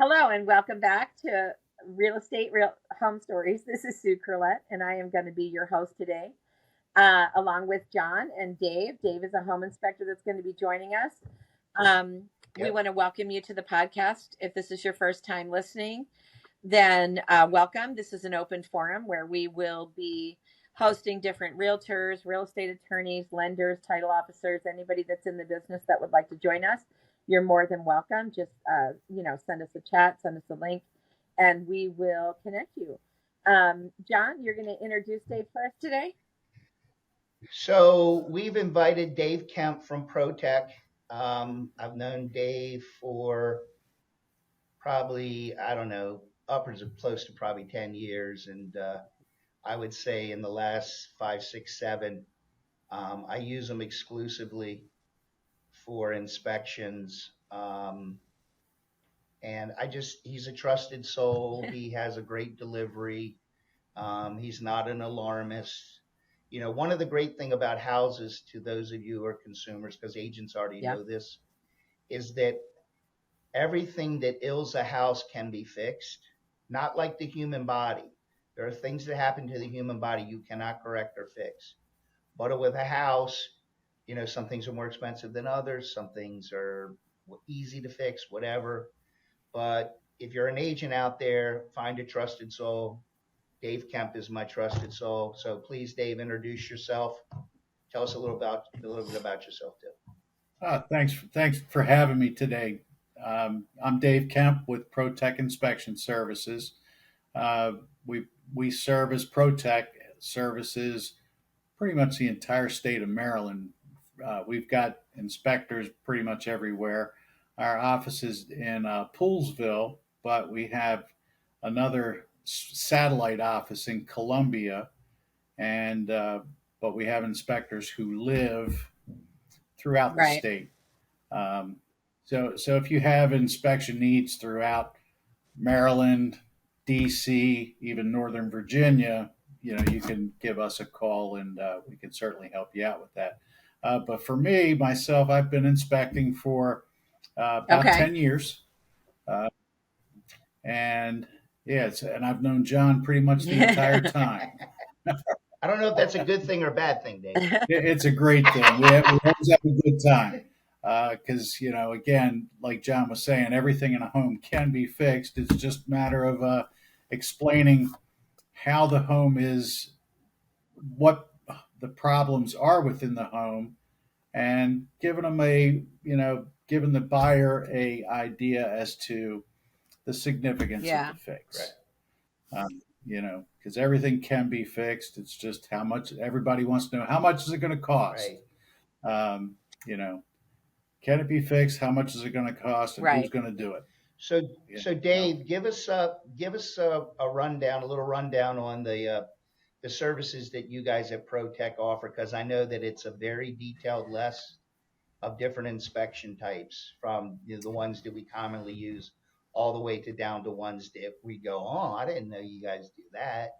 Hello and welcome back to Real Estate Real Home Stories. This is Sue Curlett, and I am going to be your host today, along with John and Dave. Dave is a home inspector that's going to be joining us. We want to welcome you to the podcast. If this is your first time listening, then welcome. This is an open forum where we will be hosting different realtors, real estate attorneys, lenders, title officers, anybody that's in the business that would like to join us. You're more than welcome. Just, send us a chat, send us a link, and we will connect you. John, you're going to introduce Dave first today. So we've invited Dave Kemp from ProTech. I've known Dave for probably, I don't know, upwards of close to probably 10 years. And I would say in the last 5, 6, 7, I use him exclusively for inspections. And he's a trusted soul. He has a great delivery. He's not an alarmist. You know, one of the great thing about houses, to those of you who are consumers, because agents already know this, is that everything that ails a house can be fixed, not like the human body. There are things that happen to the human body you cannot correct or fix. But with a house, you know, some things are more expensive than others. Some things are easy to fix, whatever. But if you're an agent out there, find a trusted soul. Dave Kemp is my trusted soul. So please, Dave, introduce yourself. Tell us a little bit about yourself, too. Thanks for having me today. I'm Dave Kemp with ProTech Inspection Services. We service ProTech services pretty much the entire state of Maryland. We've got inspectors pretty much everywhere. Our office is in Poolesville, but we have another satellite office in Columbia, and but we have inspectors who live throughout the state. So if you have inspection needs throughout Maryland, DC, even Northern Virginia, you know, you can give us a call and we can certainly help you out with that. But for me, myself, I've been inspecting for about 10 years. And and I've known John pretty much the entire time. I don't know if that's a good thing or a bad thing, Dave. It's a great thing. We always have a good time. Because, you know, again, like John was saying, everything in a home can be fixed. It's just a matter of explaining how the home is, what the problems are within the home, and giving the buyer a idea as to the significance of the fix. Right. You know, because everything can be fixed. It's just how much everybody wants to know. How much is it going to cost? Right. You know, can it be fixed? How much is it going to cost? And who's going to do it? So Dave, give us a rundown, a little rundown on the services that you guys at ProTech offer, because I know that it's a very detailed list of different inspection types, from the ones that we commonly use all the way to down to ones that we go, oh, I didn't know you guys do that.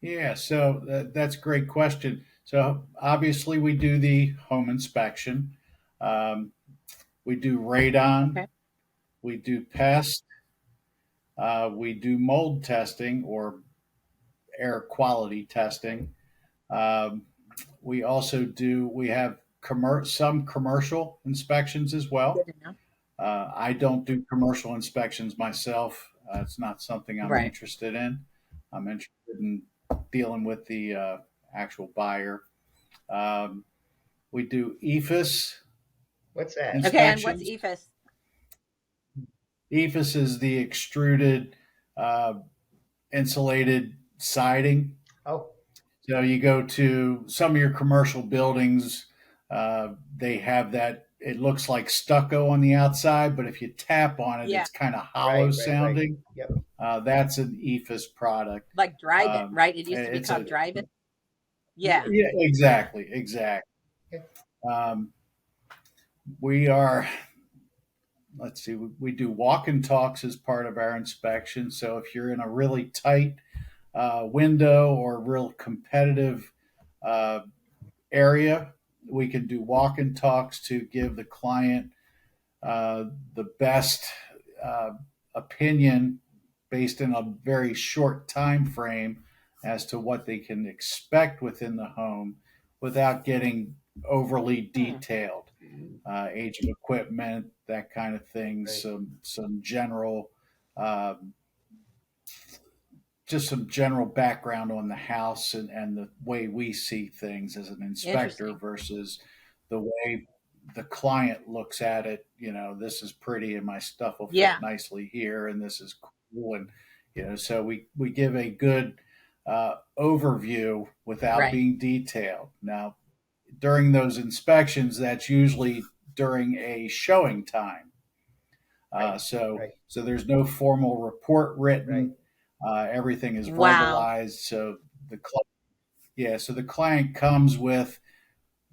Yeah, so that's a great question. So obviously we do the home inspection. We do radon. We do pest. We do mold testing or air quality testing. We have some commercial inspections as well. I don't do commercial inspections myself. It's not something I'm interested in. I'm interested in dealing with the actual buyer. We do EIFS. What's that? Okay, and what's EIFS? EIFS is the extruded insulated siding. Oh. So you go to some of your commercial buildings, they have that. It looks like stucco on the outside, but if you tap on it, it's kind of hollow sounding. Right. Yep. That's an EIFS product. Like Drive-It, right? It used to be called Drive-It. Yeah. Yeah, exactly. We do walk and talks as part of our inspection. So if you're in a really tight window or real competitive area, we can do walk and talks to give the client the best opinion based in a very short time frame as to what they can expect within the home without getting overly Hmm. detailed. Age of equipment, that kind of thing. Right. Some general, um, just some general background on the house and the way we see things as an inspector Interesting. versus the way the client looks at it. This is pretty and my stuff will fit Yeah. nicely here, and this is cool. And, so we give a good overview without Right. being detailed. Now, during those inspections, that's usually during a showing time. Uh, Right. so Right. so there's no formal report Right. written. Everything is Wow. verbalized. So the client comes with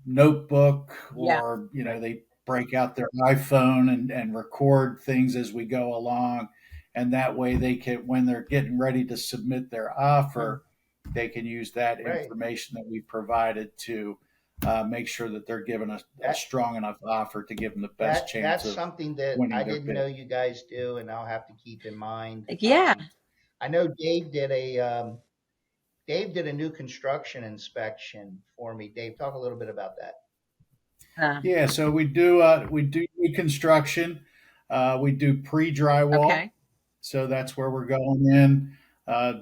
notebook, Yeah. or Right. they break out their iPhone and record things as we go along, and that way they can, when they're getting ready to submit their Hmm. offer, they can use that Right. information that we provided to make sure that they're given a That strong enough offer to give them the best chance that's of something that winning I their didn't bid. know you guys do, and I'll have to keep in mind. Yeah. I know Dave did a new construction inspection for me. Dave, talk a little bit about that. Uh, Yeah, so we do new construction. We do pre-drywall. okay. So that's where we're going in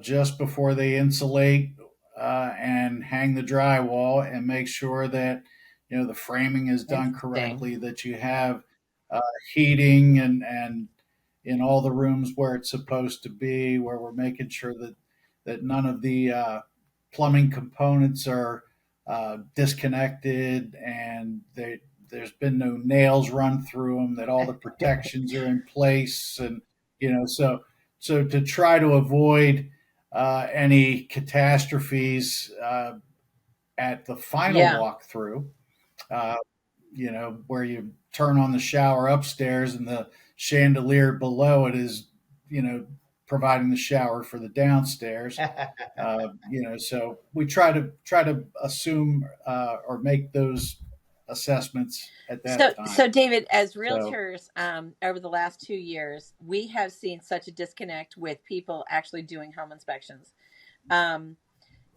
just before they insulate and hang the drywall and make sure that the framing is done Interesting. correctly, that you have uh, heating and in all the rooms where it's supposed to be, where we're making sure that none of the plumbing components are disconnected, and there's been no nails run through them, that all the protections are in place, and so to try to avoid any catastrophes at the final Yeah. walkthrough, uh, where you turn on the shower upstairs and the chandelier below it is, you know, providing the shower for the downstairs. So we try to assume or make those assessments at that So time. David, as So realtors, over the last 2 years, we have seen such a disconnect with people actually doing home inspections. Um,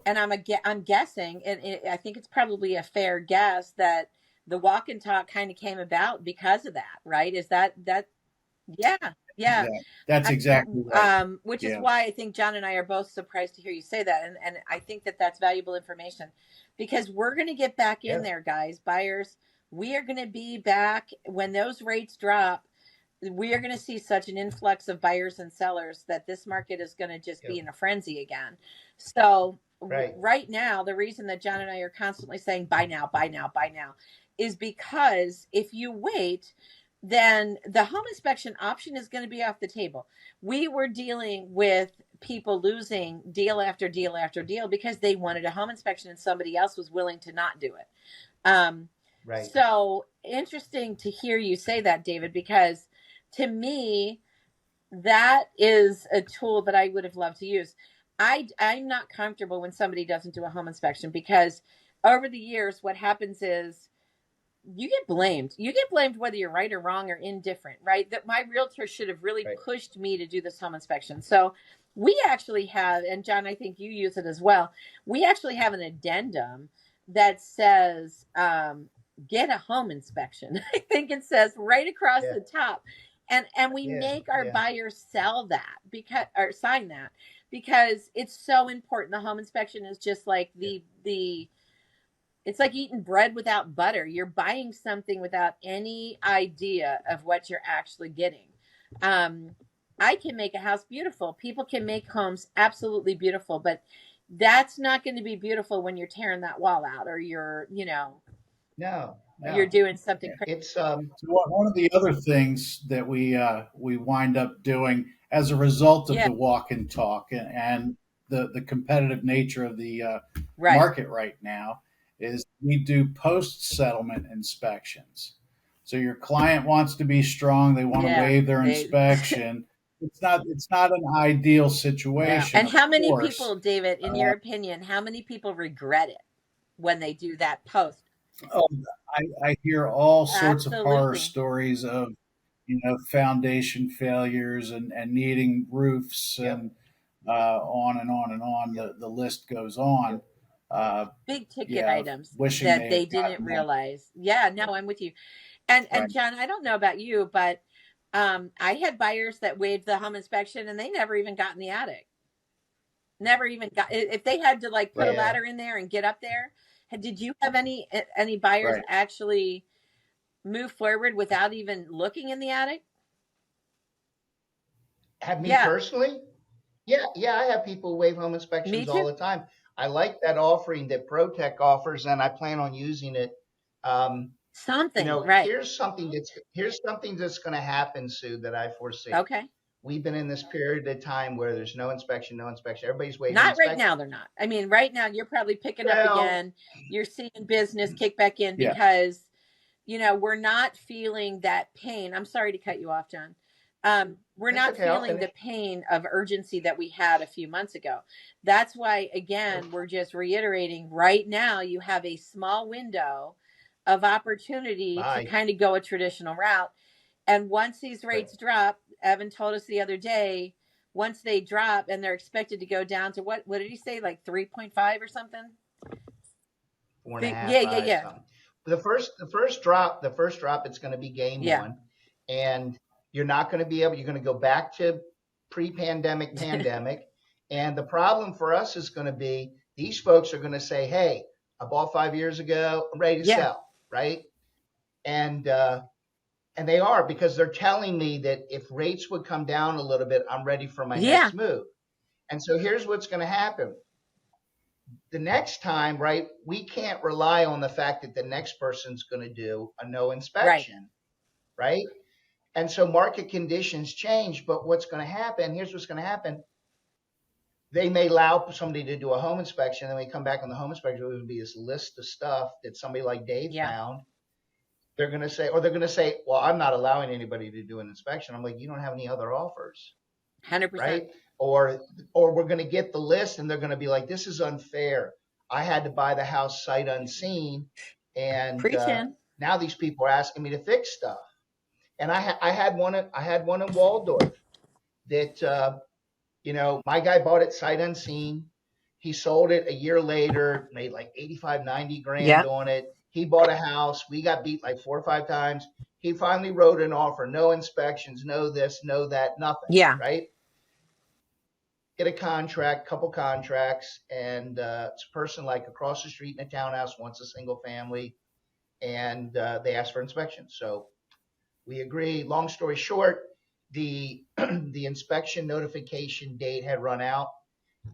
and I'm guessing, and I think it's probably a fair guess that the walk and talk kind of came about because of that, right? Is that? Yeah, yeah. that's exactly right. Which is Yeah. why I think John and I are both surprised to hear you say that, and I think that that's valuable information because we're going to get back in Yes. there, guys, buyers. We are going to be back when those rates drop. We are going to see such an influx of buyers and sellers that this market is going to just be Yep. in a frenzy again. So Right. right now, the reason that John and I are constantly saying buy now, buy now, buy now, is because if you wait, then the home inspection option is going to be off the table. We were dealing with people losing deal after deal after deal because they wanted a home inspection and somebody else was willing to not do it. Um, Right. so interesting to hear you say that, David, because to me, that is a tool that I would have loved to use. I'm not comfortable when somebody doesn't do a home inspection because over the years, what happens is you get blamed. You get blamed whether you're right or wrong or indifferent, right? That my realtor should have really Right. pushed me to do this home inspection. So we actually have, and John, I think you use it as well. We actually have an addendum that says, get a home inspection. I think it says right across Yeah. the top. And we Yeah. make our Yeah. buyers sell that because or sign that because it's so important. The home inspection is just like Yeah. the it's like eating bread without butter. You're buying something without any idea of what you're actually getting. Um, I can make a house beautiful. People can make homes absolutely beautiful, but that's not going to be beautiful when you're tearing that wall out or No. you're No. doing something crazy. It's So one of the other things that we wind up doing as a result of Yeah, the walk and talk and the competitive nature of the right. market right now is we do post settlement inspections. So your client wants to be strong; they want to Yeah, waive their they inspection. It's not an ideal no. situation, And of how many course. people, David, in your opinion, how many people regret it when they do that post? Oh, I hear all sorts of horror Absolutely. stories of foundation failures and needing roofs Yep. and on and on and on. Yep. The list goes on. Yep. Uh, Big ticket yeah, items wishing that they had they didn't gotten that. realize. Yeah, no, I'm with you. And Right, John, I don't know about you, but I had buyers that waived the home inspection and they never even got in the attic. Never even got, if they had to like put a Right. ladder in there and get up there. Did you have any buyers right. actually move forward without even looking in the attic? Have me Yeah, personally? Yeah, yeah, I have people waive home me inspections all too. the time. I like that offering that ProTech offers, and I plan on using it. Um, Something, right. here's something that's going to happen, Sue, that I foresee. Okay. We've been in this period of time where there's no inspection, no inspection. Everybody's waiving Not right now, inspections. they're not. I mean, right now you're probably picking up Well, again. You're seeing business kick back in Yeah, because, we're not feeling that pain. I'm sorry to cut you off, John. We're that's not okay. I'll feeling the finish. pain of urgency that we had a few months ago. That's why, Sure. again, we're just reiterating right now you have a small window of opportunity to Bye. kind of go a traditional route. And once these Right. rates drop, Evan told us the other day, once they drop and they're expected to go down to what did he say, like 3.5 or something? Four and a half, Yeah, yeah, five, yeah. something. The first drop, it's going to be game Yeah. on, and you're not going to be able. You're going to go back to pre-pandemic, pandemic, and the problem for us is going to be these folks are going to say, "Hey, I bought 5 years ago. I'm ready to Yeah. sell." Right? And and they are because they're telling me that if rates would come down a little bit, I'm ready for my Yeah. next move. And so here's what's going to happen the next time, right, we can't rely on the fact that the next person's going to do a no Right. inspection, right? And so market conditions change, but what's going to happen, here's what's going to happen. They may allow somebody to do a home inspection, and then we come back on the home inspection, there would be this list of stuff that somebody like Dave Yeah. found. They're going to say, well, I'm not allowing anybody to do an inspection. I'm like, you don't have any other offers. 100%. Right? Or we're going to get the list and they're going to be like, this is unfair. I had to buy the house sight unseen, and Preaching. now these people are asking me to fix stuff. And I had one in Waldorf that my guy bought it sight unseen. He sold it a year later, made like 85, 90 grand Yeah. on it. He bought a house. We got beat like 4 or 5 times. He finally wrote an offer, no inspections, no this, no that, nothing. Yeah. Right? Get a contract, couple contracts, and it's a person like across the street in a townhouse wants a single family, and they ask for inspection. So we agree. Long story short, the the inspection notification date had run out,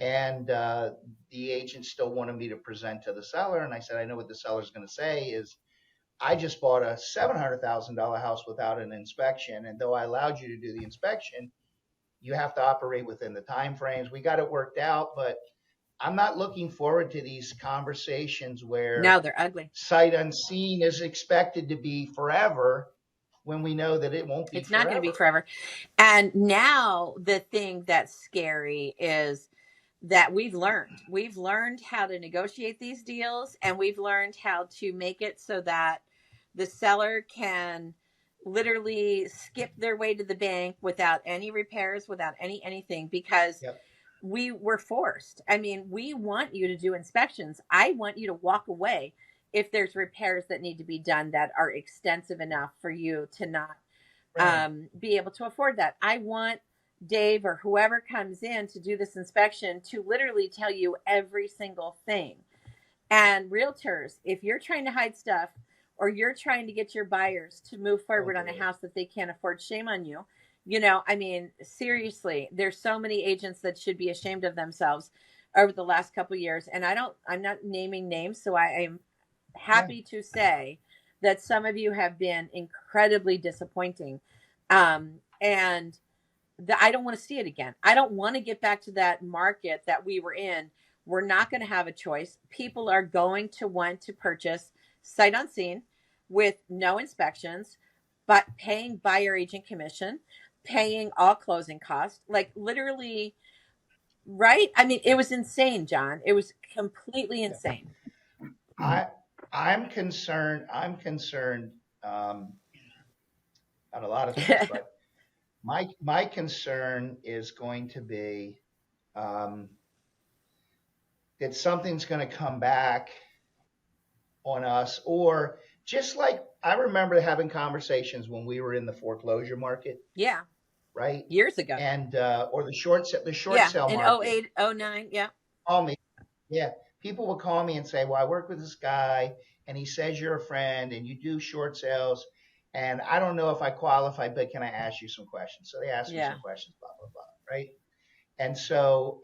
and the agent still wanted me to present to the seller, and I said, I know what the seller's going to say is. I just bought a $700,000 house without an inspection, and though I allowed you to do the inspection, you have to operate within the time frames. We got it worked out, but I'm not looking forward to these conversations No, where they're ugly. sight unseen is expected to be forever when we know that it won't be It's not going to be forever. forever. And now the thing that's scary is that we've learned how to negotiate these deals, and we've learned how to make it so that the seller can literally skip their way to the bank without any repairs, without anything, because Yep. we were forced. I mean, we want you to do inspections. I want you to walk away if there's repairs that need to be done that are extensive enough for you to not Right. be able to afford that. I want Dave or whoever comes in to do this inspection to literally tell you every single thing. And realtors, if you're trying to hide stuff or you're trying to get your buyers to move Oh forward on a boy. house that they can't afford, shame on you. I mean, seriously, there's so many agents that should be ashamed of themselves over the last couple of years. And I'm not naming names, so I am Yeah. happy to say that some of you have been incredibly disappointing. And I don't want to see it again. I don't want to get back to that market that we were in. We're not going to have a choice. People are going to want to purchase sight unseen with no inspections, but paying buyer agent commission, paying all closing costs, like literally, right? I mean, it was insane, John. It was completely Yeah. insane. I I'm concerned. Um, about a lot of things, but my concern is going to be um, that something's going to come back on us, or just like I remember having conversations when we were in the foreclosure market, Yeah, right? years ago. And or the short Yeah, sale in market. 08, 09. Yeah. Call me, yeah. People would call me and say, "Well, I work with this guy, and he says you're a friend, and you do short sales, and I don't know if I qualify, but can I ask you some questions?" So they asked me Yeah. some questions, blah blah blah, right? And so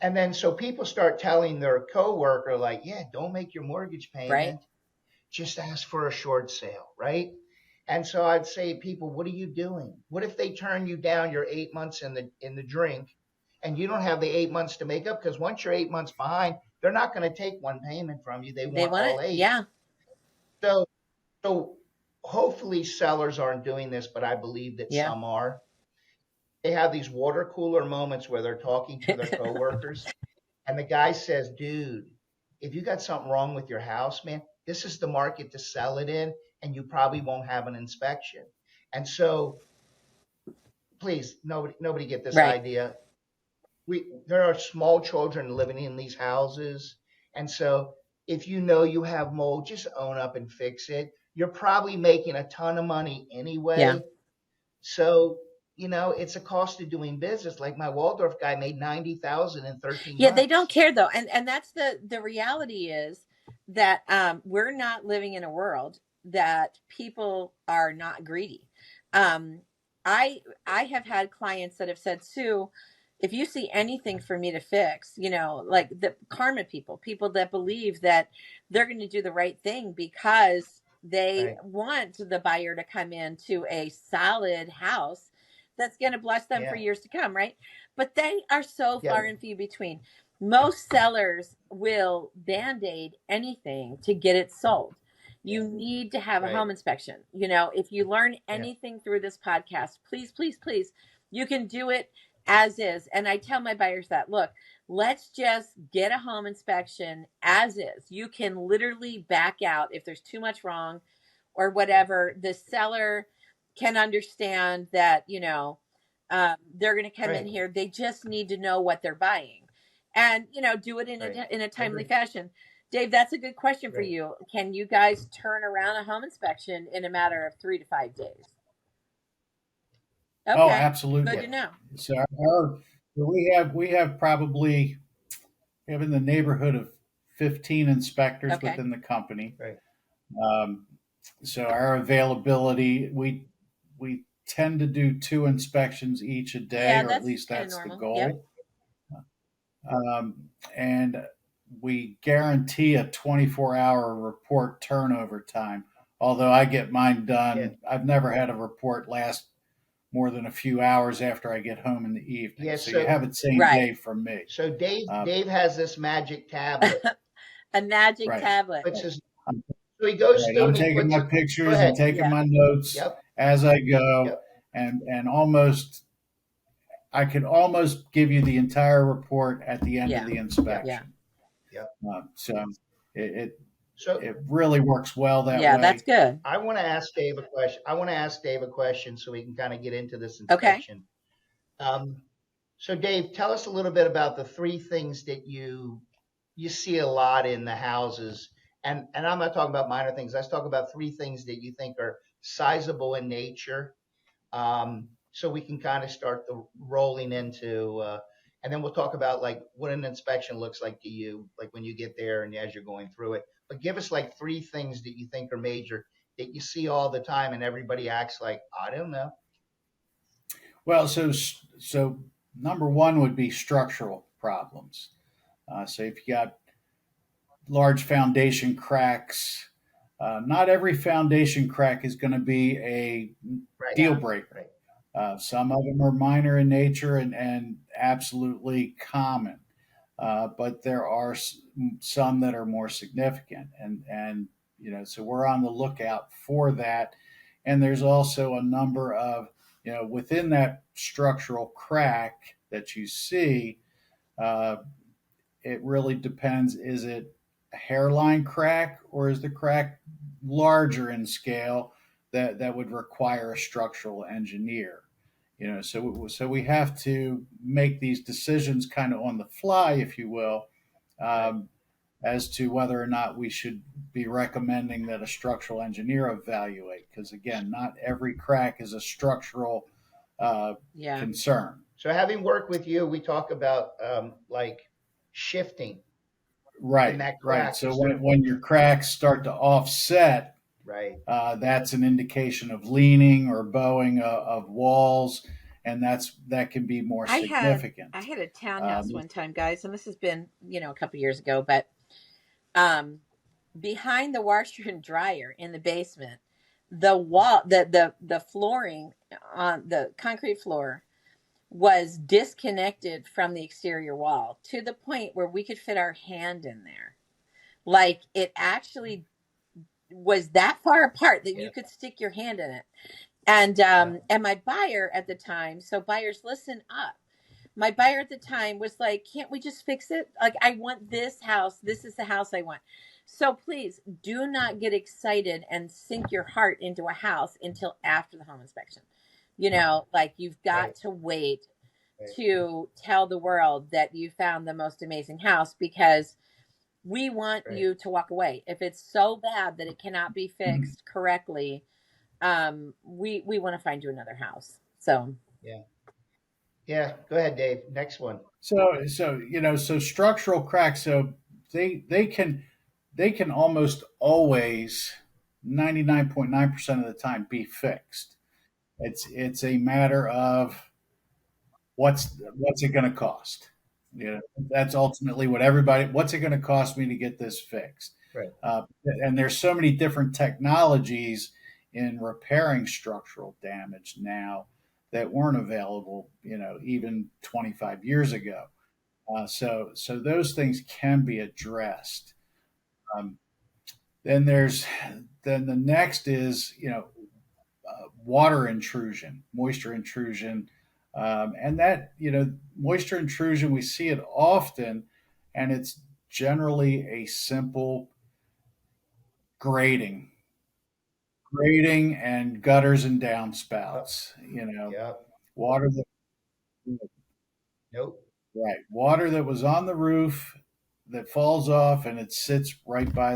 and then so people start telling their coworker, like, "Yeah, don't make your mortgage Right. payment. Just ask for a short sale," right? And so I'd say, people, what are you doing? What if they turn you down your 8 months in the drink, and you don't have the 8 months to make up? Because once you're 8 months behind, they're not going to take one payment from you. They They want want all it. eight. Yeah. So so hopefully sellers aren't doing this, but I believe that Yeah. some are. They have these water cooler moments where they're talking to their coworkers, and the guy says, "Dude, if you got something wrong with your house, man, this is the market to sell it in, and you probably won't have an inspection." And so, please, nobody get this Right. idea. There are small children living in these houses, and so if you know you have mold, just own up and fix it. You're probably making a ton of money Yeah. anyway, so it's a cost of doing business. Like my Waldorf guy made 90,000 in 13 Yeah, they don't months. care though. And that's the reality is that we're not living in a world that people are not greedy. Um I have had clients that have said, "Sue, if you see anything for me to fix, like the karma people that believe that they're going to do the right thing because they Right. want the buyer to come into a solid house that's going to bless them for Yeah. years to come, right?" But they are so Yeah. far and few between. Most sellers will band-aid anything to get it sold. Yeah. You need to have a Right. home inspection. If you learn Yeah. anything through this podcast, please, please, please, you can do it as is. And I tell my buyers that, look, let's just get a home inspection as is. You can literally back out if there's too much wrong or whatever. The seller can understand that, they're going to come in Right. here. They just need to know what they're buying, and do it in Right. a I timely agree. fashion. Dave, that's a good question for Right. you. Can you guys turn around a home inspection in a matter of 3 to 5 days? Oh, Okay, good absolutely. to know. So we have probably we have in the neighborhood of 15 inspectors Okay, within the company. Right. Um, so our availability, we tend to do 2 inspections each a day, yeah, or at that's least kind of that's the normal. Yep. goal. And we guarantee a 24-hour report turnover time. Although I get mine Yeah. done, I've never had a report last more than a few hours after I get home in the evening. Yeah. So you have it same Right. day from me. So Uh, Dave has this magic tablet. A magic right. tablet. Puts his So he goes Right. through I'm and he taking puts my it. Go pictures and ahead. taking Yeah. my notes Yep. as I go, Yep. and almost I could almost give you the entire report at the end of Yeah. the Yeah. inspection. Yep. So it So it really works well that Yeah, that's way. good. I want to ask Dave a question. I want to ask Dave a question so we can kind of get into this Okay. inspection. Um, so Dave, tell us a little bit about the three things that you see a lot in the houses. And I'm not talking about minor things. Let's talk about three things that you think are sizable in nature, so we can kind of start the rolling into, and then we'll talk about like what an inspection looks like to you, like when you get there and as you're going through it. But give us like three things that you think are major that you see all the time, and everybody acts like, I don't know. Well, so number one would be structural problems. So if you got large foundation cracks, not every foundation crack is going to be a Right. deal Yeah. breaker. Right. Some of them are minor in nature and absolutely common, but there are some that are more significant, and so we're on the lookout for that. And there's also a number of within that structural crack that you see. Uh, it really depends. Is it a hairline crack or is the crack larger in scale? that would require a structural engineer. So we have to make these decisions kind of on the fly, if you will, Right. um, as to whether or not we should be recommending that a structural engineer evaluate. Because again, not every crack is a structural Yeah. concern. So having worked with you, we talk about like shifting in Right, that right. crack. So Is there when your cracks start to offset, right? that's an indication of leaning or bowing of walls, and that can be more I significant. had a townhouse Um, one time, guys, and this has been, a couple years ago, but um behind the washer and dryer in the basement, the wall the flooring on the concrete floor was disconnected from the exterior wall to the point where we could fit our hand in there. Like it actually was that far apart that Yeah. you could stick your hand in it. And Yeah. and my buyer at the time, so buyers listen up. My buyer at the time was like, "Can't we just fix it? Like I want this house. This is the house I want." So please do not get excited and sink your heart into a house until after the home inspection. Like you've got Right. to wait Right. to tell the world that you found the most amazing house, because we want Right. you to walk away. If it's so bad that it cannot be fixed correctly, we want to find you another house. So Yeah. Yeah. Go ahead, Dave. Next one. so structural cracks. So they can almost always 99.9% of the time be fixed. It's a matter of what's it going to cost. That's ultimately what's it going to cost me to get this fixed. Right. And there's so many different technologies in repairing structural damage now that weren't available, even 25 years ago. So those things can be addressed. Um, then there's then the next is water intrusion, moisture intrusion, and that moisture intrusion, we see it often, and it's generally a simple grading, grading and gutters and Oh, downspouts. yeah. Water that Nope. right, water that was on the roof that falls off and it sits right by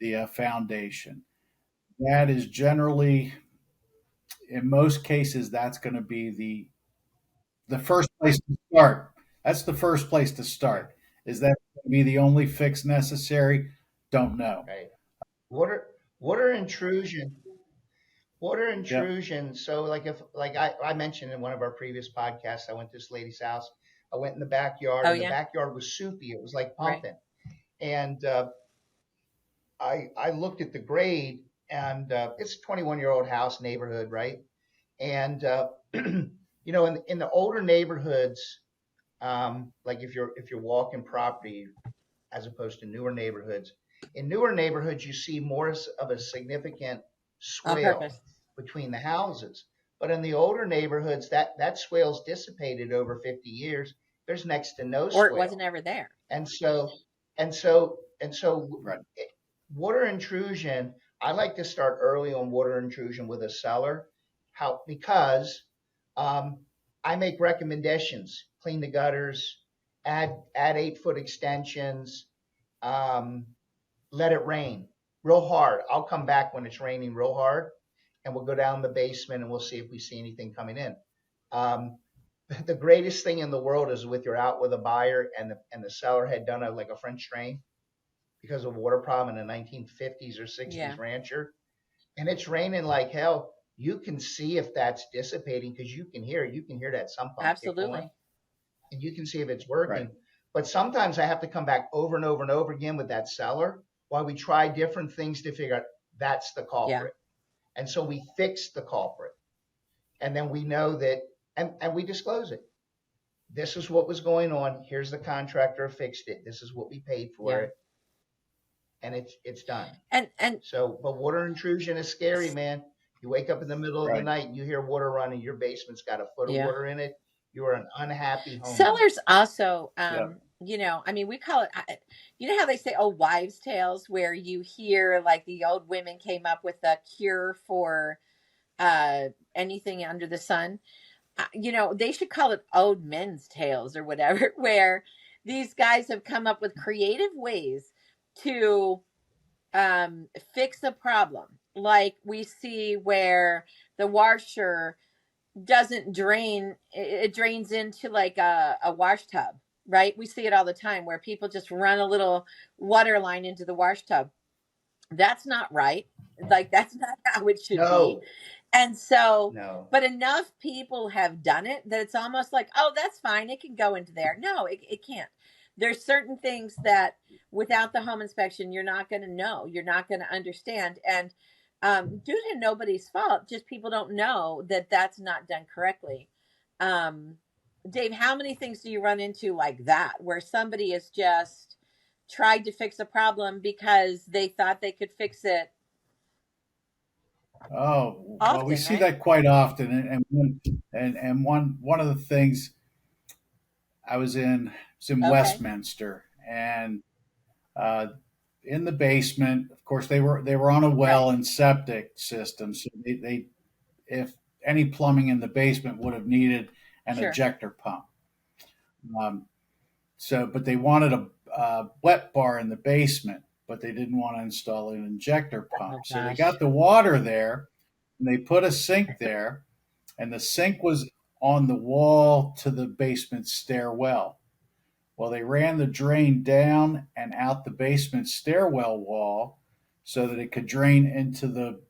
the foundation. That is generally, in most cases, that's going to be the first place to start. That's the first place to Yeah. start. Is that going to be the only fix necessary? Don't know. Right. Water. Water intrusion. Water Yep. intrusion. So, like if like I mentioned in one of our previous podcasts, I went to this lady's house. I went in the backyard, oh and the yeah, backyard was soupy. It was like right. pumping. And I looked at the grade, and it's a 21-year-old house neighborhood, right? And in the older neighborhoods, like if you're walking property as opposed to newer neighborhoods, in newer neighborhoods you see more of a significant On swale purpose. between the houses. But in the older neighborhoods, that swale's dissipated over 50 years. There's next to no Or it wasn't swale, ever there. and so Right. water intrusion. I like to start early on water intrusion with a cellar. How? Because um, I make recommendations: clean the gutters, add 8 foot extensions, um, let it rain real hard. I'll come back when it's raining real hard, and we'll go down the basement and we'll see if we see anything coming in. Um, the greatest thing in the world is with you're out with a buyer and the seller had done like a French drain because of a water problem in a 1950s or 60s Yeah, rancher, and it's raining like hell. You can see if that's dissipating because you can hear it. You can hear that sump pump kick on, absolutely. and you can see if it's Right. working. But sometimes I have to come back over and over and over again with that seller while we try different things to figure out that's the Yeah, culprit. And so we fix the culprit, and then we know that, and we disclose it. This is what was going on. Here's the contractor who fixed it. This is what we paid for yeah. it, and it's done. And So, but water intrusion is scary, man. You wake up in the middle of the Right. night and you hear water running. Your basement's got a foot of yeah. water in it. You are an unhappy homeowner. Sellers also Yep. I mean, we call it, you know how they say, oh, wives' tales, where you hear like the old women came up with a cure for anything under the sun. They should call it old men's tales or whatever, where these guys have come up with creative ways to fix a problem. Like we see where the washer doesn't drain, it drains into like a wash tub, right? We see it all the time where people just run a little water line into the wash tub. That's not right. Like, that's not how it should be. No, And so, no. but enough people have done it that it's almost like, oh, that's fine. It can go into there. No, it can't. There's certain things that without the home inspection, you're not going to know. You're not going to understand. And due to nobody's fault, just people don't know that that's not done correctly. Um, Dave, how many things do you run into like that, where somebody has just tried to fix a problem because they thought they could fix it? Oh, well, we Often, see right? that quite often, and one of the things I was in Okay. Westminster, and uh, in the basement, of course, they were on a Right. well and septic system, so they if any plumbing in the basement would have needed an Sure. ejector pump. Um, but they wanted a wet bar in the basement, but they didn't want to install an injector pump. Oh So they gosh. got the water there, and they put a sink there, and the sink was on the wall to the basement stairwell. Well, they ran the drain down and out the basement stairwell wall so that it could drain into the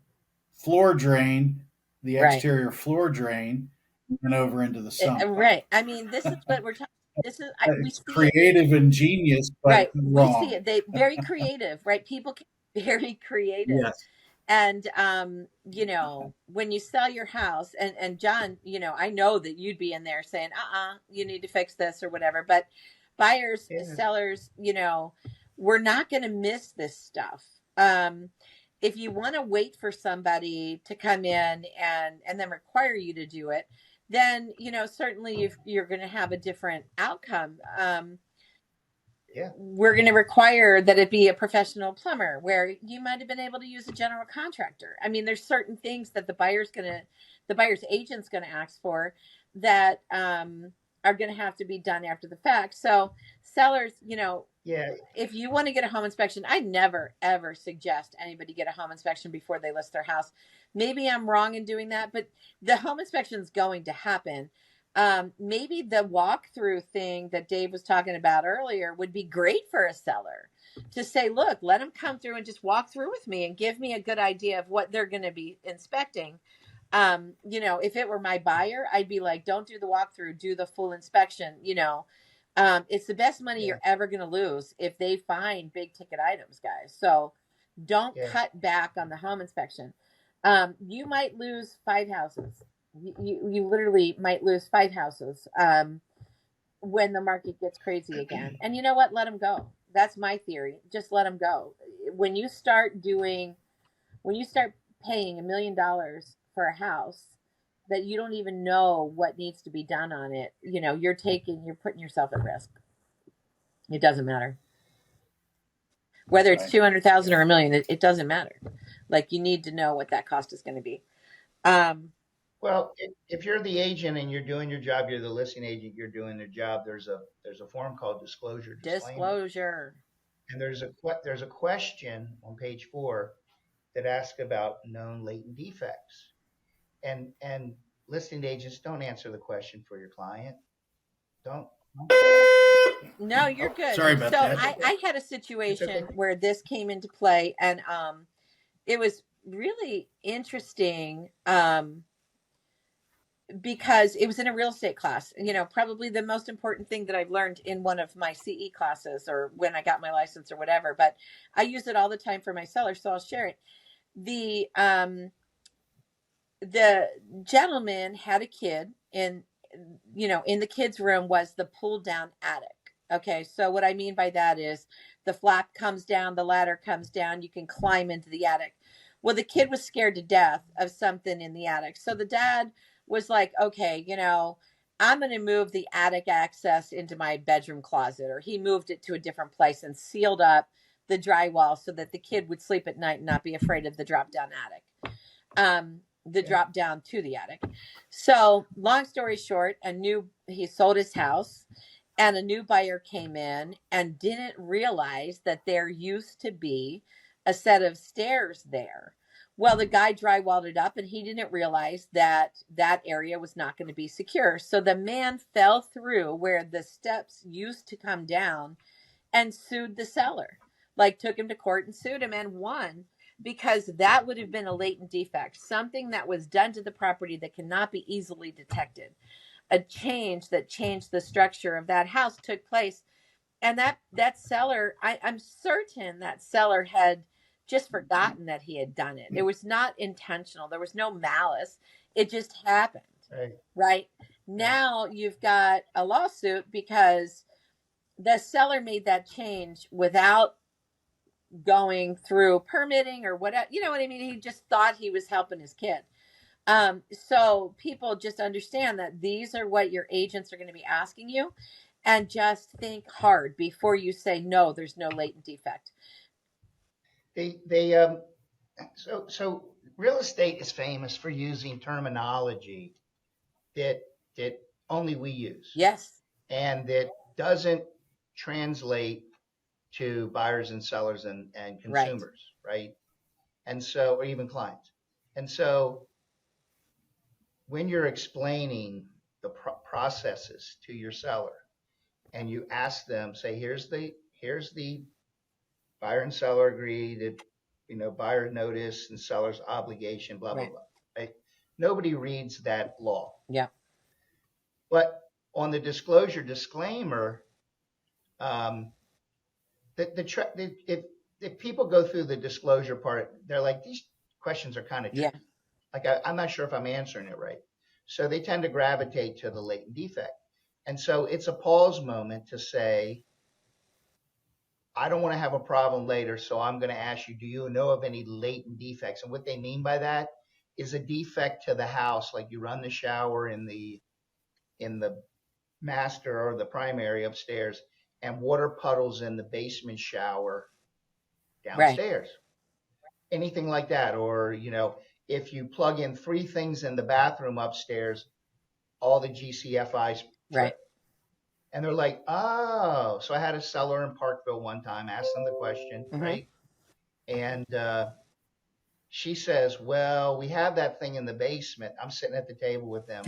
floor drain, the Right. exterior floor drain, and over into the sump pump. Right. I mean, this is what we're talking. This is we It's see it. creative and genius, but Right. We see wrong. it. They very creative. Right. People can be very creative. Yes. And when you sell your house, and John, I know that you'd be in there saying, you need to fix this or whatever. But buyers, Yeah. sellers, we're not going to miss this stuff. Um, if you want to wait for somebody to come in and then require you to do it, then certainly if you're going to have a different outcome. Yeah. We're going to require that it be a professional plumber, where you might have been able to use a general contractor. I mean, there's certain things that the buyer's agent's going to ask for that are going to have to be done after the fact. So sellers, Yeah. if you want to get a home inspection, I never ever suggest anybody get a home inspection before they list their house. Maybe I'm wrong in doing that, but the home inspection is going to happen. Maybe the walkthrough thing that Dave was talking about earlier would be great for a seller to say, look, let them come through and just walk through with me and give me a good idea of what they're going to be inspecting. If it were my buyer, I'd be like, don't do the walkthrough, do the full inspection. It's the best money Yeah. you're ever going to lose if they find big ticket items, guys. So don't Yeah. cut back on the home inspection. You might lose 5 houses. You literally might lose 5 houses when the market gets crazy again. And you know what? Let them go. That's my theory. Just let them go. When you start doing, when you start paying $1 million for a house that you don't even know what needs to be done on it, you're putting yourself at risk. It doesn't matter whether it's Right. 200,000 Yeah. or a million. It doesn't matter. Like, you need to know what that cost is going to be. Um, Well, if you're the agent and you're doing your job, you're the listing agent, you're doing your job. There's a form called disclosure disclaimer, Disclosure. and there's a question on page 4 that asks about known latent defects, and listing agents don't answer the question for your client. Don't. No, you're Oh, good. Sorry about So that's that. I, okay. I had a It's okay. situation where this came into play, and it was really interesting because it was in a real estate class. Probably the most important thing that I've learned in one of my CE classes, or when I got my license or whatever. But I use it all the time for my sellers, so I'll share it. The gentleman had a kid, and in the kids room was the pull down attic. Okay, so what I mean by that is the flap comes down, the ladder comes down, you can climb into the attic. Well, the kid was scared to death of something in the attic, so the dad was like, okay, I'm going to move the attic access into my bedroom closet, or he moved it to a different place and sealed up the drywall so that the kid would sleep at night and not be afraid of the drop down attic, the Yeah. drop down to the attic. So long story short, he sold his house, and a new buyer came in and didn't realize that there used to be a set of stairs there. Well, the guy drywalled it up, and he didn't realize that that area was not going to be secure. So the man fell through where the steps used to come down and sued the seller, like took him to court and sued him and won, because that would have been a latent defect, something that was done to the property that cannot be easily detected. A change that changed the structure of that house took place, and that seller, I'm certain that seller had just forgotten that he had done it. It was not intentional. There was no malice. It just happened. Right now, you've got a lawsuit because the seller made that change without going through permitting or whatever. You know what I mean? He just thought he was helping his kid. So people just understand that these are what your agents are going to be asking you, and just think hard before you say, no, there's no latent defect. So real estate is famous for using terminology that only we use. Yes. And that doesn't translate to buyers and sellers and consumers, right? And so, or even clients. And so when you're explaining the processes to your seller and you ask them, say, here's the buyer and seller agree that, buyer notice and seller's obligation, blah, blah, blah. Right? Nobody reads that law. Yeah. But on the disclosure disclaimer, if people go through the disclosure part, they're like, these questions are kind of tricky. Yeah. Like, I'm not sure if I'm answering it right. So they tend to gravitate to the latent defect. And so it's a pause moment to say, I don't want to have a problem later, so I'm going to ask you, do you know of any latent defects? And what they mean by that is a defect to the house, like you run the shower in the master or the primary upstairs, and water puddles in the basement shower downstairs. Right. Anything like that. Or, if you plug in 3 things in the bathroom upstairs, all the GCFIs trip. Right. And they're like, oh. So I had a seller in Parkville one time, asked them the question, right? And she says, well, we have that thing in the basement. I'm sitting at the table with them.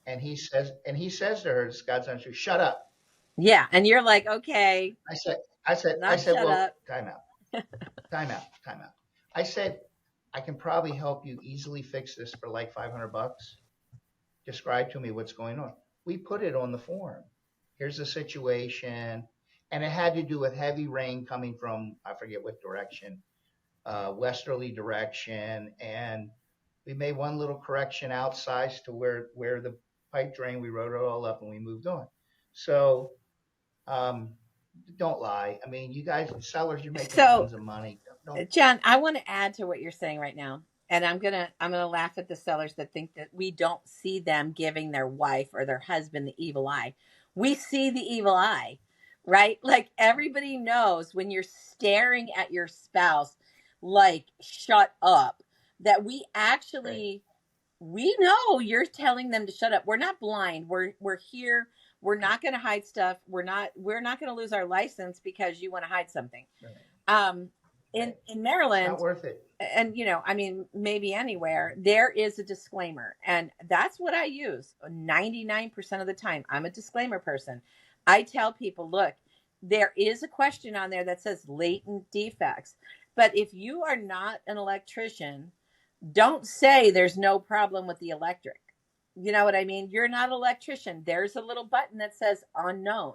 And he says to her, Scott's on shoe, shut up. Yeah. And you're like, okay. I said, well, time out. I said, I can probably help you easily fix this for like $500. Describe to me what's going on. We put it on the form. Here's the situation. And it had to do with heavy rain coming from, I forget what direction, westerly direction. And we made one little correction outside to where the pipe drain, we wrote it all up and we moved on. So don't lie. I mean, you guys, sellers, you're making tons of money. John, I want to add to what you're saying right now. And I'm gonna laugh at the sellers that think that we don't see them giving their wife or their husband the evil eye. We see the evil eye, right? Like, everybody knows when you're staring at your spouse, like, shut up, that we actually, we know you're telling them to shut up. We're not blind. We're here. We're not going to hide stuff. We're not going to lose our license because you want to hide something. Right. In Maryland, it's not worth it. And I mean, maybe anywhere, there is a disclaimer, and that's what I use 99% of the time. I'm a disclaimer person. I tell people, look, there is a question on there that says latent defects, but if you are not an electrician, don't say there's no problem with the electric. You know what I mean? You're not an electrician. There's a little button that says unknown.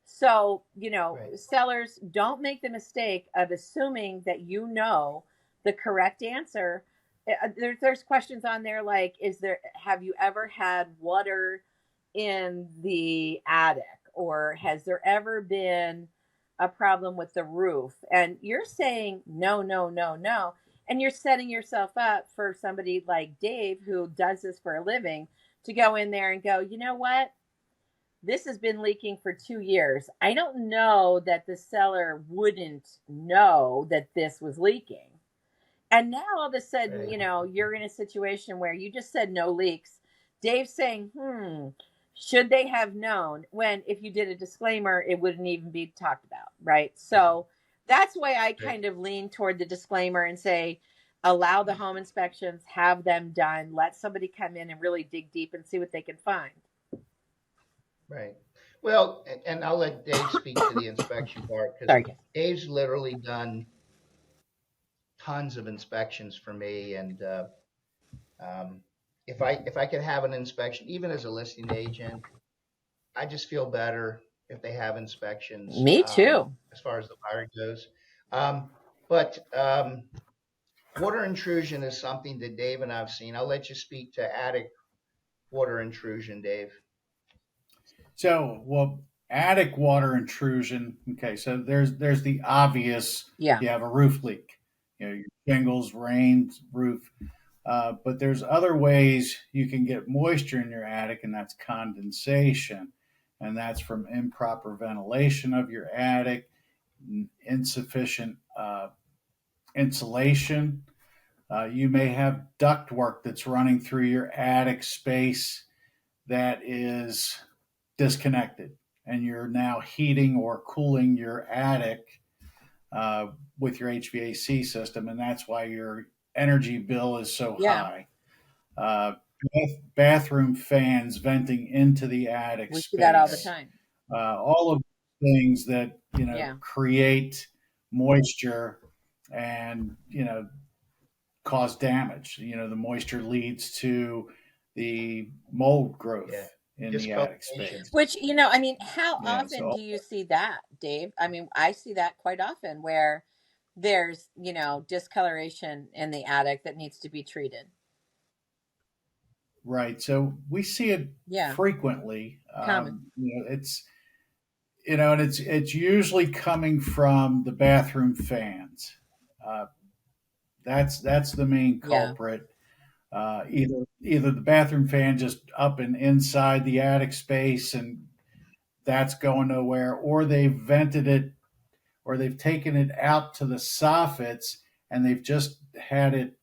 So, right. Sellers, don't make the mistake of assuming that you know the correct answer. There's questions on there like, have you ever had water in the attic? Or has there ever been a problem with the roof? And you're saying no. And you're setting yourself up for somebody like Dave, who does this for a living, to go in there and go, you know what? This has been leaking for 2 years. I don't know that the seller wouldn't know that this was leaking. And now all of a sudden, Right. you're in a situation where you just said no leaks. Dave's saying, should they have known? When if you did a disclaimer, it wouldn't even be talked about, right? So that's why I Right. kind of lean toward the disclaimer and say, allow the home inspections, have them done, let somebody come in and really dig deep and see what they can find. Right. Well, and I'll let Dave speak to the inspection part because Sorry, guys. Dave's literally done tons of inspections for me, and um, if I could have an inspection, even as a listing agent, I just feel better if they have inspections Me too. as far as the buyer goes. But water intrusion is something that Dave and I've seen. I'll let you speak to attic water intrusion, Dave. So, well, attic water intrusion. Okay, so there's the obvious. Yeah. You have a roof leak. Your shingles, rain, roof. But there's other ways you can get moisture in your attic, and that's condensation, and that's from improper ventilation of your attic, insufficient insulation. You may have ductwork that's running through your attic space that is disconnected, and you're now heating or cooling your attic with your HVAC system, and that's why your energy bill is so high. Uh, Bathroom fans venting into the attic We space. see that all the time. All of things that create moisture and cause damage. The moisture leads to the mold growth in the attic space. Which, how often do you see that, Dave? I see that quite often where there's, discoloration in the attic that needs to be treated. Right. So we see it frequently. Common. And it's usually coming from the bathroom fans. That's the main culprit. Either the bathroom fan just up and inside the attic space and that's going nowhere, or they've vented it, or they've taken it out to the soffits and they've just had it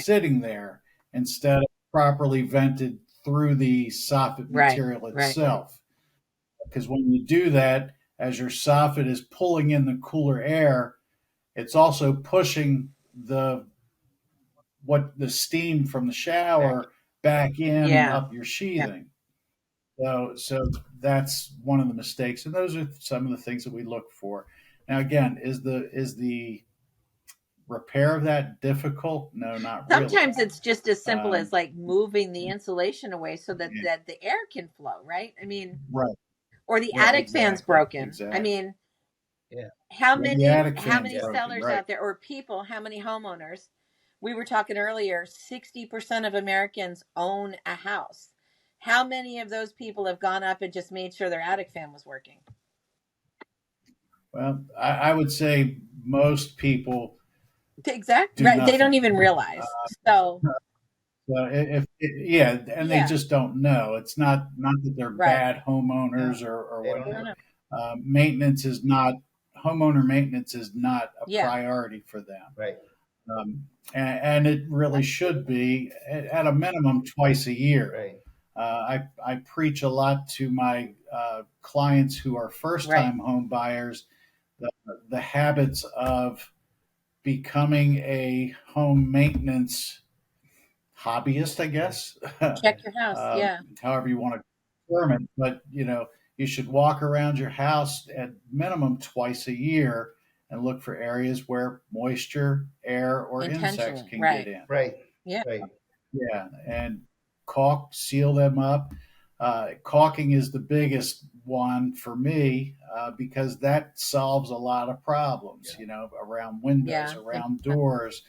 sitting there instead of properly vented through the soffit material itself. Because when you do that, as your soffit is pulling in the cooler air, it's also pushing the steam from the shower back in and up your sheathing. So that's one of the mistakes, and those are some of the things that we look for. Now, again, is the repair of that difficult? No, not really. Sometimes it's just as simple as like moving the insulation away so that the air can flow, right? Right. Or the attic fan's broken. Exactly. How many sellers out there, or people, how many homeowners? We were talking earlier, 60% of Americans own a house. How many of those people have gone up and just made sure their attic fan was working? Well, I would say most people exactly right. They don't even realize. So they just don't know. It's not that they're bad homeowners or whatever. Homeowner maintenance is not a priority for them. Right. And it really should be at a minimum twice a year. Right. I preach a lot to my clients who are first-time home buyers, the habits of becoming a home maintenance hobbyist, I guess. Check your house, however you want to term it. But, you should walk around your house at minimum twice a year and look for areas where moisture, air, or insects can get in. Right. Yeah. Right. Yeah. And caulk, seal them up. Caulking is the biggest one for me because that solves a lot of problems, around windows, around doors,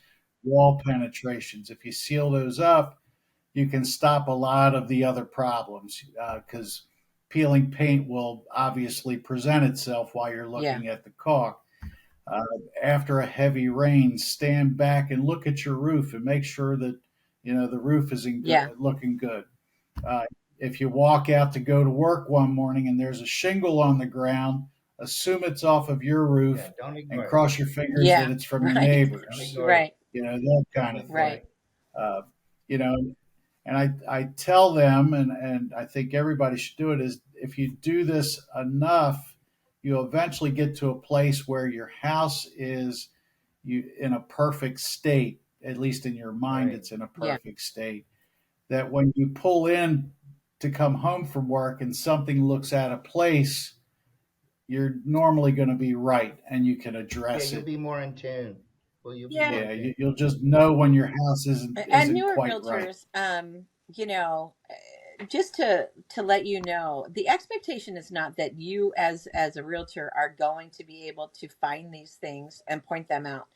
wall penetrations. If you seal those up, you can stop a lot of the other problems because peeling paint will obviously present itself while you're looking at the caulk. After a heavy rain, stand back and look at your roof and make sure that the roof is looking good. Uh, if you walk out to go to work one morning and there's a shingle on the ground, assume it's off of your Yeah, roof don't and ignore it. cross your fingers that Yeah. it's from your Right. Don't neighbors. ignore it. Right. That kind Don't of ignore thing. Right. it. Uh, you know, and I tell them, and I think everybody should do it, is if you do this enough, you'll eventually get to a place where your house is in a perfect state, at least in your mind, Right. it's in a Yeah. perfect state. That when you pull in to come home from work and something looks out of place, you're normally going to be right and you can Yeah, address you'll it. be more in tune. Well, you'll be more Yeah. in Yeah, tune. you'll just know when your house And isn't newer quite right. realtors, you know, just to let you know, the expectation is not that you as a realtor are going to be able to find these things and point them out.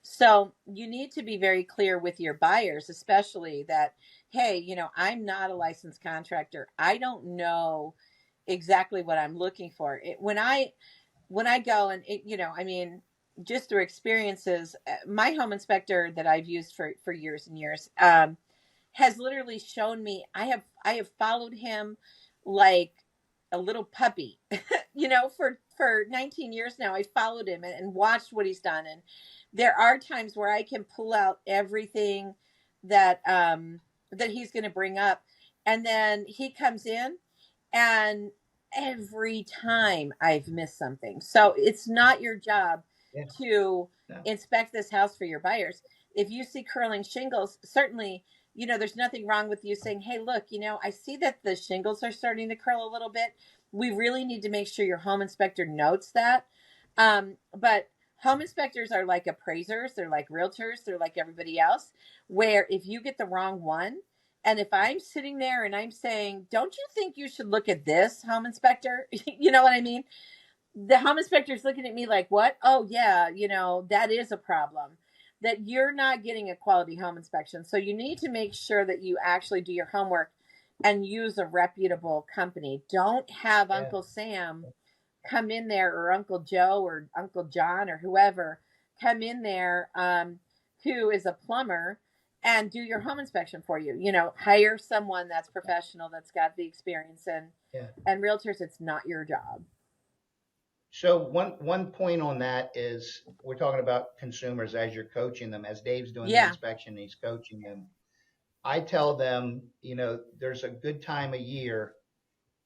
So you need to be very clear with your buyers, especially that, hey, I'm not a licensed contractor. I don't know exactly what I'm looking for. When I go and I mean, just through experiences, my home inspector that I've used for years and years, has literally shown me. I have followed him like a little puppy, for 19 years now. I followed him and watched what he's done, and there are times where I can pull out everything that he's going to bring up, and then he comes in, and every time I've missed something. So it's not your job Yeah. to No. inspect this house for your buyers. If you see curling shingles, certainly, there's nothing wrong with you saying, hey, look, I see that the shingles are starting to curl a little bit. We really need to make sure your home inspector notes that. But home inspectors are like appraisers, they're like realtors, they're like everybody else, where if you get the wrong one, and if I'm sitting there and I'm saying, don't you think you should look at this, home inspector? You know what I mean? The home inspector's looking at me like, what? Oh, yeah, that is a problem. That you're not getting a quality home inspection. So you need to make sure that you actually do your homework and use a reputable company. Don't have Yeah. Uncle Sam come in there, or Uncle Joe or Uncle John or whoever come in there, who is a plumber, and do your home inspection for you. Hire someone that's professional, that's got the experience. And Yeah. and realtors, it's not your job. So one point on that is we're talking about consumers as you're coaching them. As Dave's doing the Yeah, inspection, he's coaching them. I tell them, there's a good time of year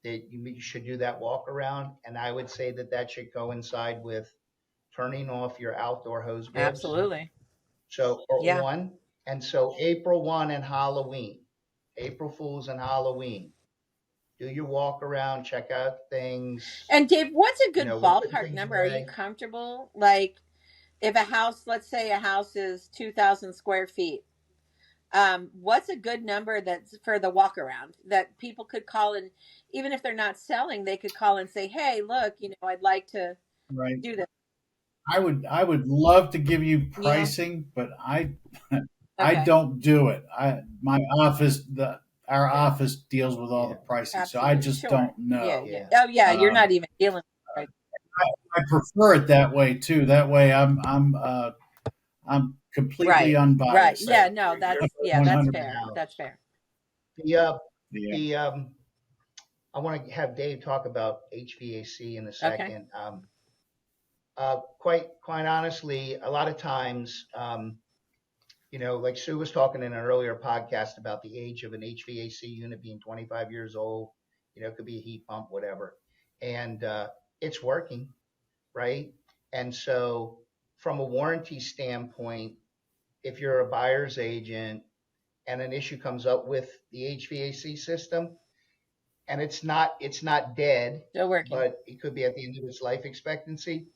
that you should do that walk around, and I would say that should coincide with turning off your outdoor hose bibs. absolutely. So or Yeah. one, and so April 1 and Halloween, April Fools and Halloween. Do your walk around, check out things, And Dave, what's a good we're putting ballpark things number? Are you away. comfortable? Like, if a house, let's say a house is 2,000 square feet, what's a good number that's for the walk around that people could call, and even if they're not selling, they could call and say, hey, look, I'd like to Right. do this. I would love to give you Yeah. pricing, but I Okay. don't do it. Our Yeah, office deals with all the yeah, pricing, so I Absolutely. just Sure. don't Yeah. know. Yeah. yeah, Oh, yeah. You're Um, not even dealing with it, I prefer it that way too. That way, I'm completely right. Right. unbiased. Yeah. right. No, You're that's focusing 100. on the fair. That's house. fair. The Yeah. the I want to have Dave talk about HVAC in a Okay. second. Quite honestly, a lot of times, like Sue was talking in an earlier podcast about the age of an HVAC unit being 25 years old. It could be a heat pump, whatever, and it's working, right? And so, from a warranty standpoint, if you're a buyer's agent and an issue comes up with the HVAC system, and it's not dead, Still working. but it could be at the end of its life expectancy.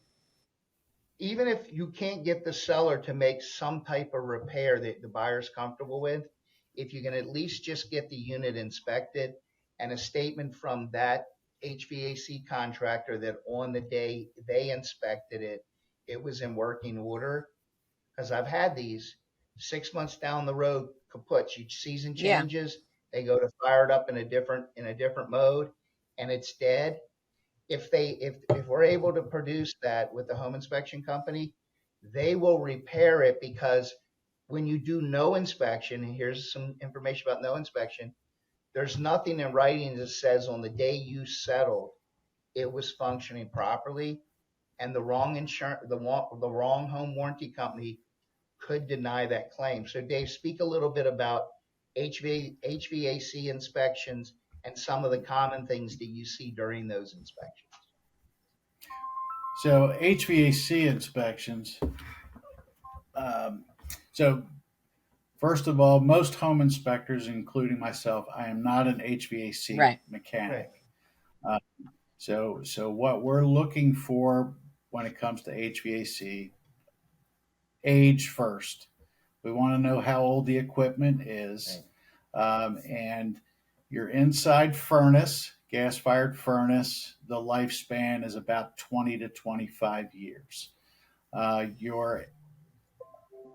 Even if you can't get the seller to make some type of repair that the buyer's comfortable with, if you can at least just get the unit inspected and a statement from that HVAC contractor that on the day they inspected it, it was in working order. Because I've had these 6 months down the road kaputs. Each season Yeah. changes, they go to fire it up in a different mode, and it's dead. If we're able to produce that with the home inspection company, they will repair it because when you do no inspection, and here's some information about no inspection, there's nothing in writing that says on the day you settled it was functioning properly, and the wrong insurance, the wrong home warranty company could deny that claim. So, Dave, speak a little bit about HVAC inspections and some of the common things that you see during those inspections. So HVAC inspections. Um, so first of all, most home inspectors, including myself, I am not an HVAC Right. mechanic. Uh, so what we're looking for when it comes to HVAC, age first. We want to know how old the equipment is, and your inside furnace, gas-fired furnace, the lifespan is about 20 to 25 years. Your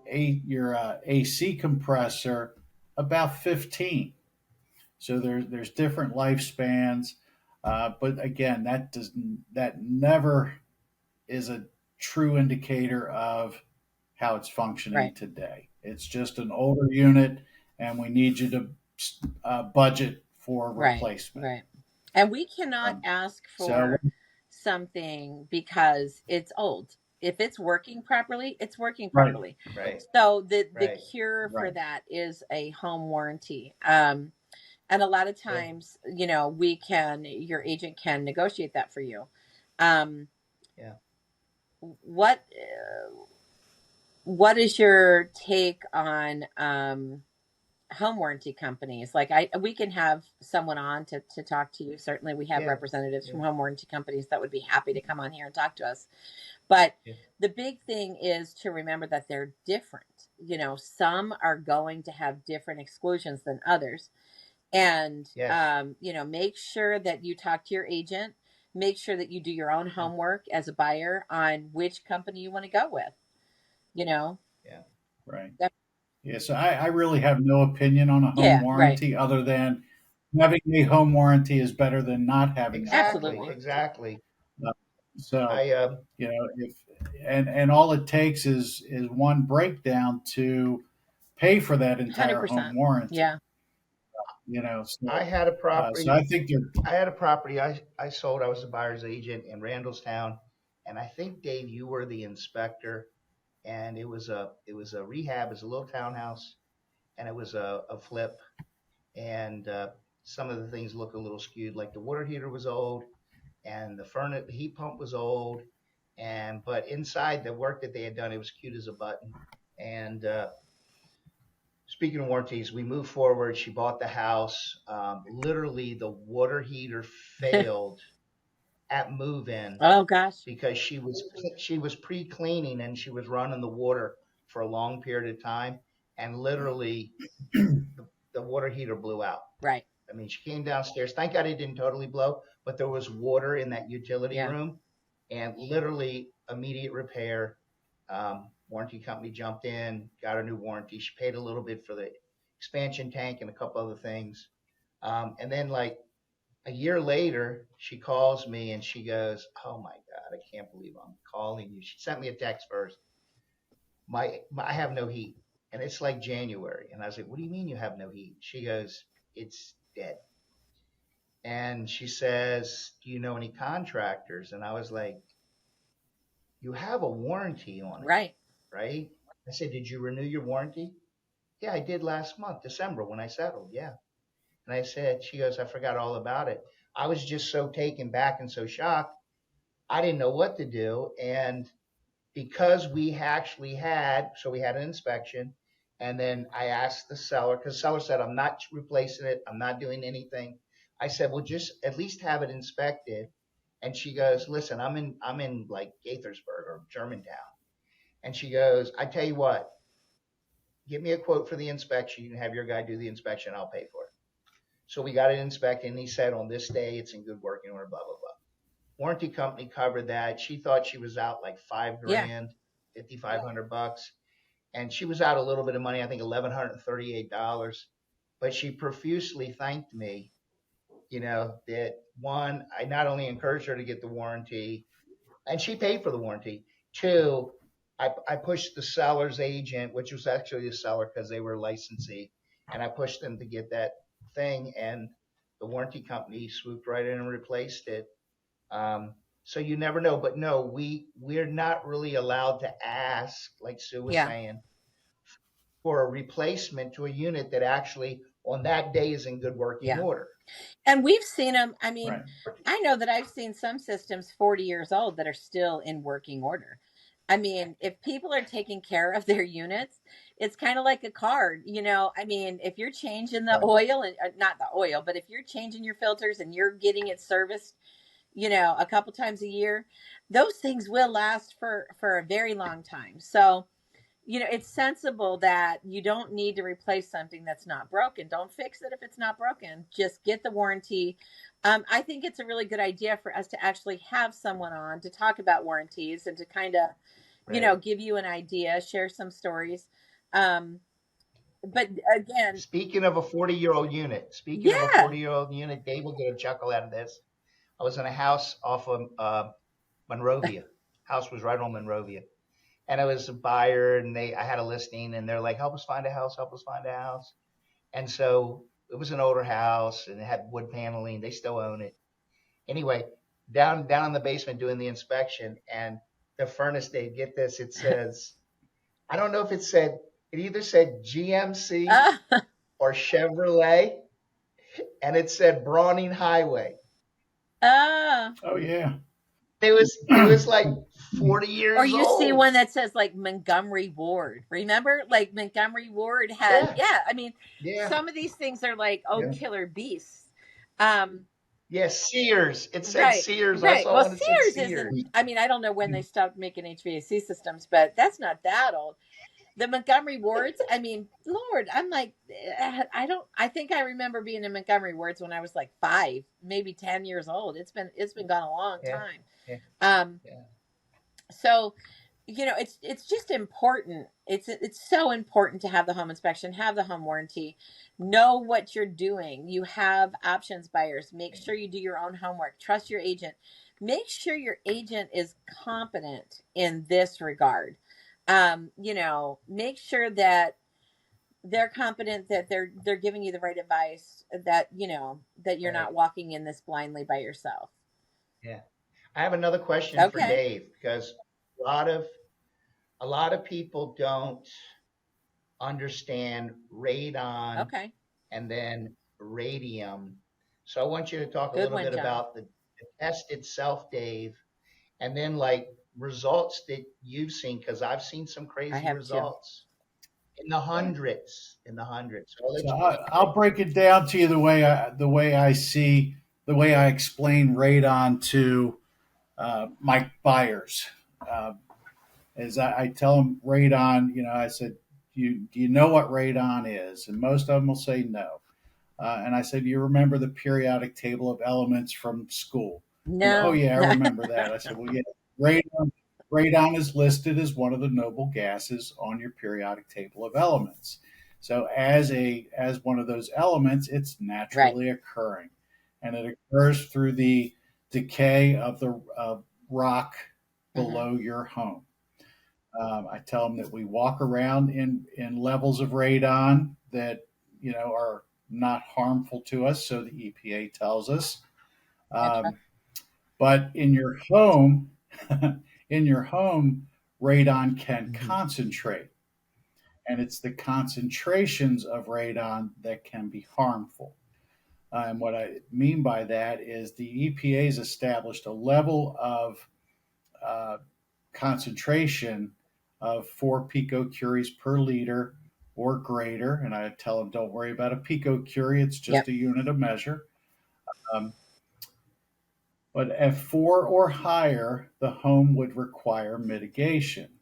AC compressor about 15. So there's different lifespans, but again, that never is a true indicator of how it's functioning Right. today. It's just an older unit, and we need you to budget for Right. replacement. Right. And we cannot ask So for something because it's old. If it's working properly, it's working right, properly. Right. So the Right. cure for right, that is a home warranty. And a lot of Yeah. times, your agent can negotiate that for you. Yeah. What what is your take on home warranty companies? Like we can have someone on to talk to you. Certainly we have Yeah. representatives Yeah. from home warranty companies that would be happy to come on here and talk to us. But Yeah. the big thing is to remember that they're different. Some are going to have different exclusions than others. And, Yes. make sure that you talk to your agent. Make sure that you do your own homework as a buyer on which company you want to go with. Yeah. right. That, Yeah, so I really have no opinion on a home yeah, right. warranty other than having a home warranty is better than not having a home Exactly. Absolutely. warranty. Exactly. So, I if and all it takes is one breakdown to pay for that entire home 100%. warranty. Yeah. I had a So property. I think they're I had a property I sold. I was a buyer's agent in Randallstown, and I think Dave, you were the inspector, and it was a rehab. It was a little townhouse, and it was a flip, and some of the things look a little skewed. Like the water heater was old, and the heat pump was old, but inside the work that they had done, it was cute as a button. And speaking of warranties, we moved forward. She bought the house. Literally, the water heater failed at move-in Oh gosh. because she was pre-cleaning and she was running the water for a long period of time, and literally the water heater blew out. Right. I mean, she came downstairs. Thank God it didn't totally blow, but there was water in that utility Yeah. room, and literally immediate repair. Warranty company jumped in, got a new warranty. She paid a little bit for the expansion tank and a couple other things. And then, like a year later, she calls me and she goes, "Oh my God, I can't believe I'm calling you." She sent me a text first. I have no heat, and it's like January. And I was like, "What do you mean you have no heat?" She goes, "It's dead." And she says, "Do you know any contractors?" And I was like, "You have a warranty on it, Right. right?" I said, "Did you renew your warranty?" "Yeah, I did last month, December, when I settled." "Yeah." And I said, she goes, "I forgot all about it." I was just so taken back and so shocked. I didn't know what to do. And because we had an inspection. And then I asked the seller, because the seller said, "I'm not replacing it. I'm not doing anything." I said, "Well, just at least have it inspected." And she goes, "Listen, I'm in like Gaithersburg or Germantown." And she goes, "I tell you what, give me a quote for the inspection. You can have your guy do the inspection. I'll pay for it." So we got it inspected, and he said, "On this day, it's in good working order, blah, blah, blah." Warranty company covered that. She thought she was out like $5 Yeah. grand, $5,500, and she was out a little bit of money. I think $1,138. But she profusely thanked me. That one, I not only encouraged her to get the warranty, and she paid for the warranty. Two, I pushed the seller's agent, which was actually the seller because they were licensee, and I pushed them to get that thing, and the warranty company swooped right in and replaced it. Um, so you never know. But no, we're not really allowed to ask, like Sue was Yeah. saying, for a replacement to a unit that actually on that day is in good working Yeah. order. And we've seen them. I mean, Right. I know that I've seen some systems 40 years old that are still in working order. I mean, if people are taking care of their units, it's kind of like a car, you know. I mean, if you're changing the Right. oil and not the oil, but if you're changing your filters and you're getting it serviced, you know, a couple times a year, those things will last for a very long time. So, you know, it's sensible that you don't need to replace something that's not broken. Don't fix it if it's not broken. Just get the warranty. I think it's a really good idea for us to actually have someone on to talk about warranties and to kind of, you know, Right. give you an idea, share some stories. Um, but again, Speaking of a 40-year-old unit, speaking of a yeah. 40-year-old unit, Dave will get a chuckle out of this. I was in a house off of Monrovia. House was right on Monrovia, and I was a buyer, and I had a listing, and they're like, "Help us find a house, help us find a house." And so it was an older house, and it had wood paneling. They still own it. Anyway, down in the basement doing the inspection, and the furnace, they get this. It says, I don't know if it either said GMC uh, or Chevrolet, and it said Brawning Highway. uh, Oh yeah. It was like 40 or years you see old. one that says like Montgomery Ward. Remember, like Montgomery Ward had, Yeah, yeah. I mean, yeah, some of these things are like, oh, yeah. killer beasts. Um, Yeah, Sears. It said right, Sears. I right. saw Well, one that said Sears Sears. isn't. I mean, I don't know when they stopped making HVAC systems, but that's not that old. The Montgomery Wards. I mean, Lord, I'm like, I don't. I think I remember being in Montgomery Wards when I was like 5, maybe 10 years old. It's been gone a long Yeah, time. yeah, Um, yeah. so you know, it's just important. It's so important to have the home inspection, have the home warranty, know what you're doing. You have options buyers. Make sure you do your own homework. Trust your agent. Make sure your agent is competent in this regard. You know, make sure that they're competent, that they're giving you the right advice, that you know that you're Right. not walking in this blindly by yourself. Yeah. I have another question for Okay. Dave because a lot of a lot of people don't understand radon Okay. and then radium. So I want you to talk a Good little one, bit John. about the test itself, Dave, and then like results that you've seen because I've seen some I crazy have two. results in the hundreds, in the hundreds. So I'll So let you I'll break it down to you the way I explain radon to my buyers. Uh, is I tell them radon. You know, I said, do you know what radon is? And most of them will say no. And I said, do you remember the periodic table of elements from school? They go, oh No. yeah, I remember that. I said, well, yeah, radon. Radon is listed as one of the noble gases on your periodic table of elements. So as one of those elements, it's Right. naturally occurring, and it occurs through the decay of the rock Hmm. below your home. I tell them that we walk around in levels of radon that are not harmful to us, so the EPA tells us. Gotcha. Um, but in your home, in your home, radon can Mhm. concentrate, and it's the concentrations of radon that can be harmful. And what I mean by that is the EPA has established a level of uh, concentration of 4 picocuries per liter or greater. And I tell them, don't worry about a picocurie, it's just Yep. a unit of measure. Um, but at 4 or higher, the home would require mitigation.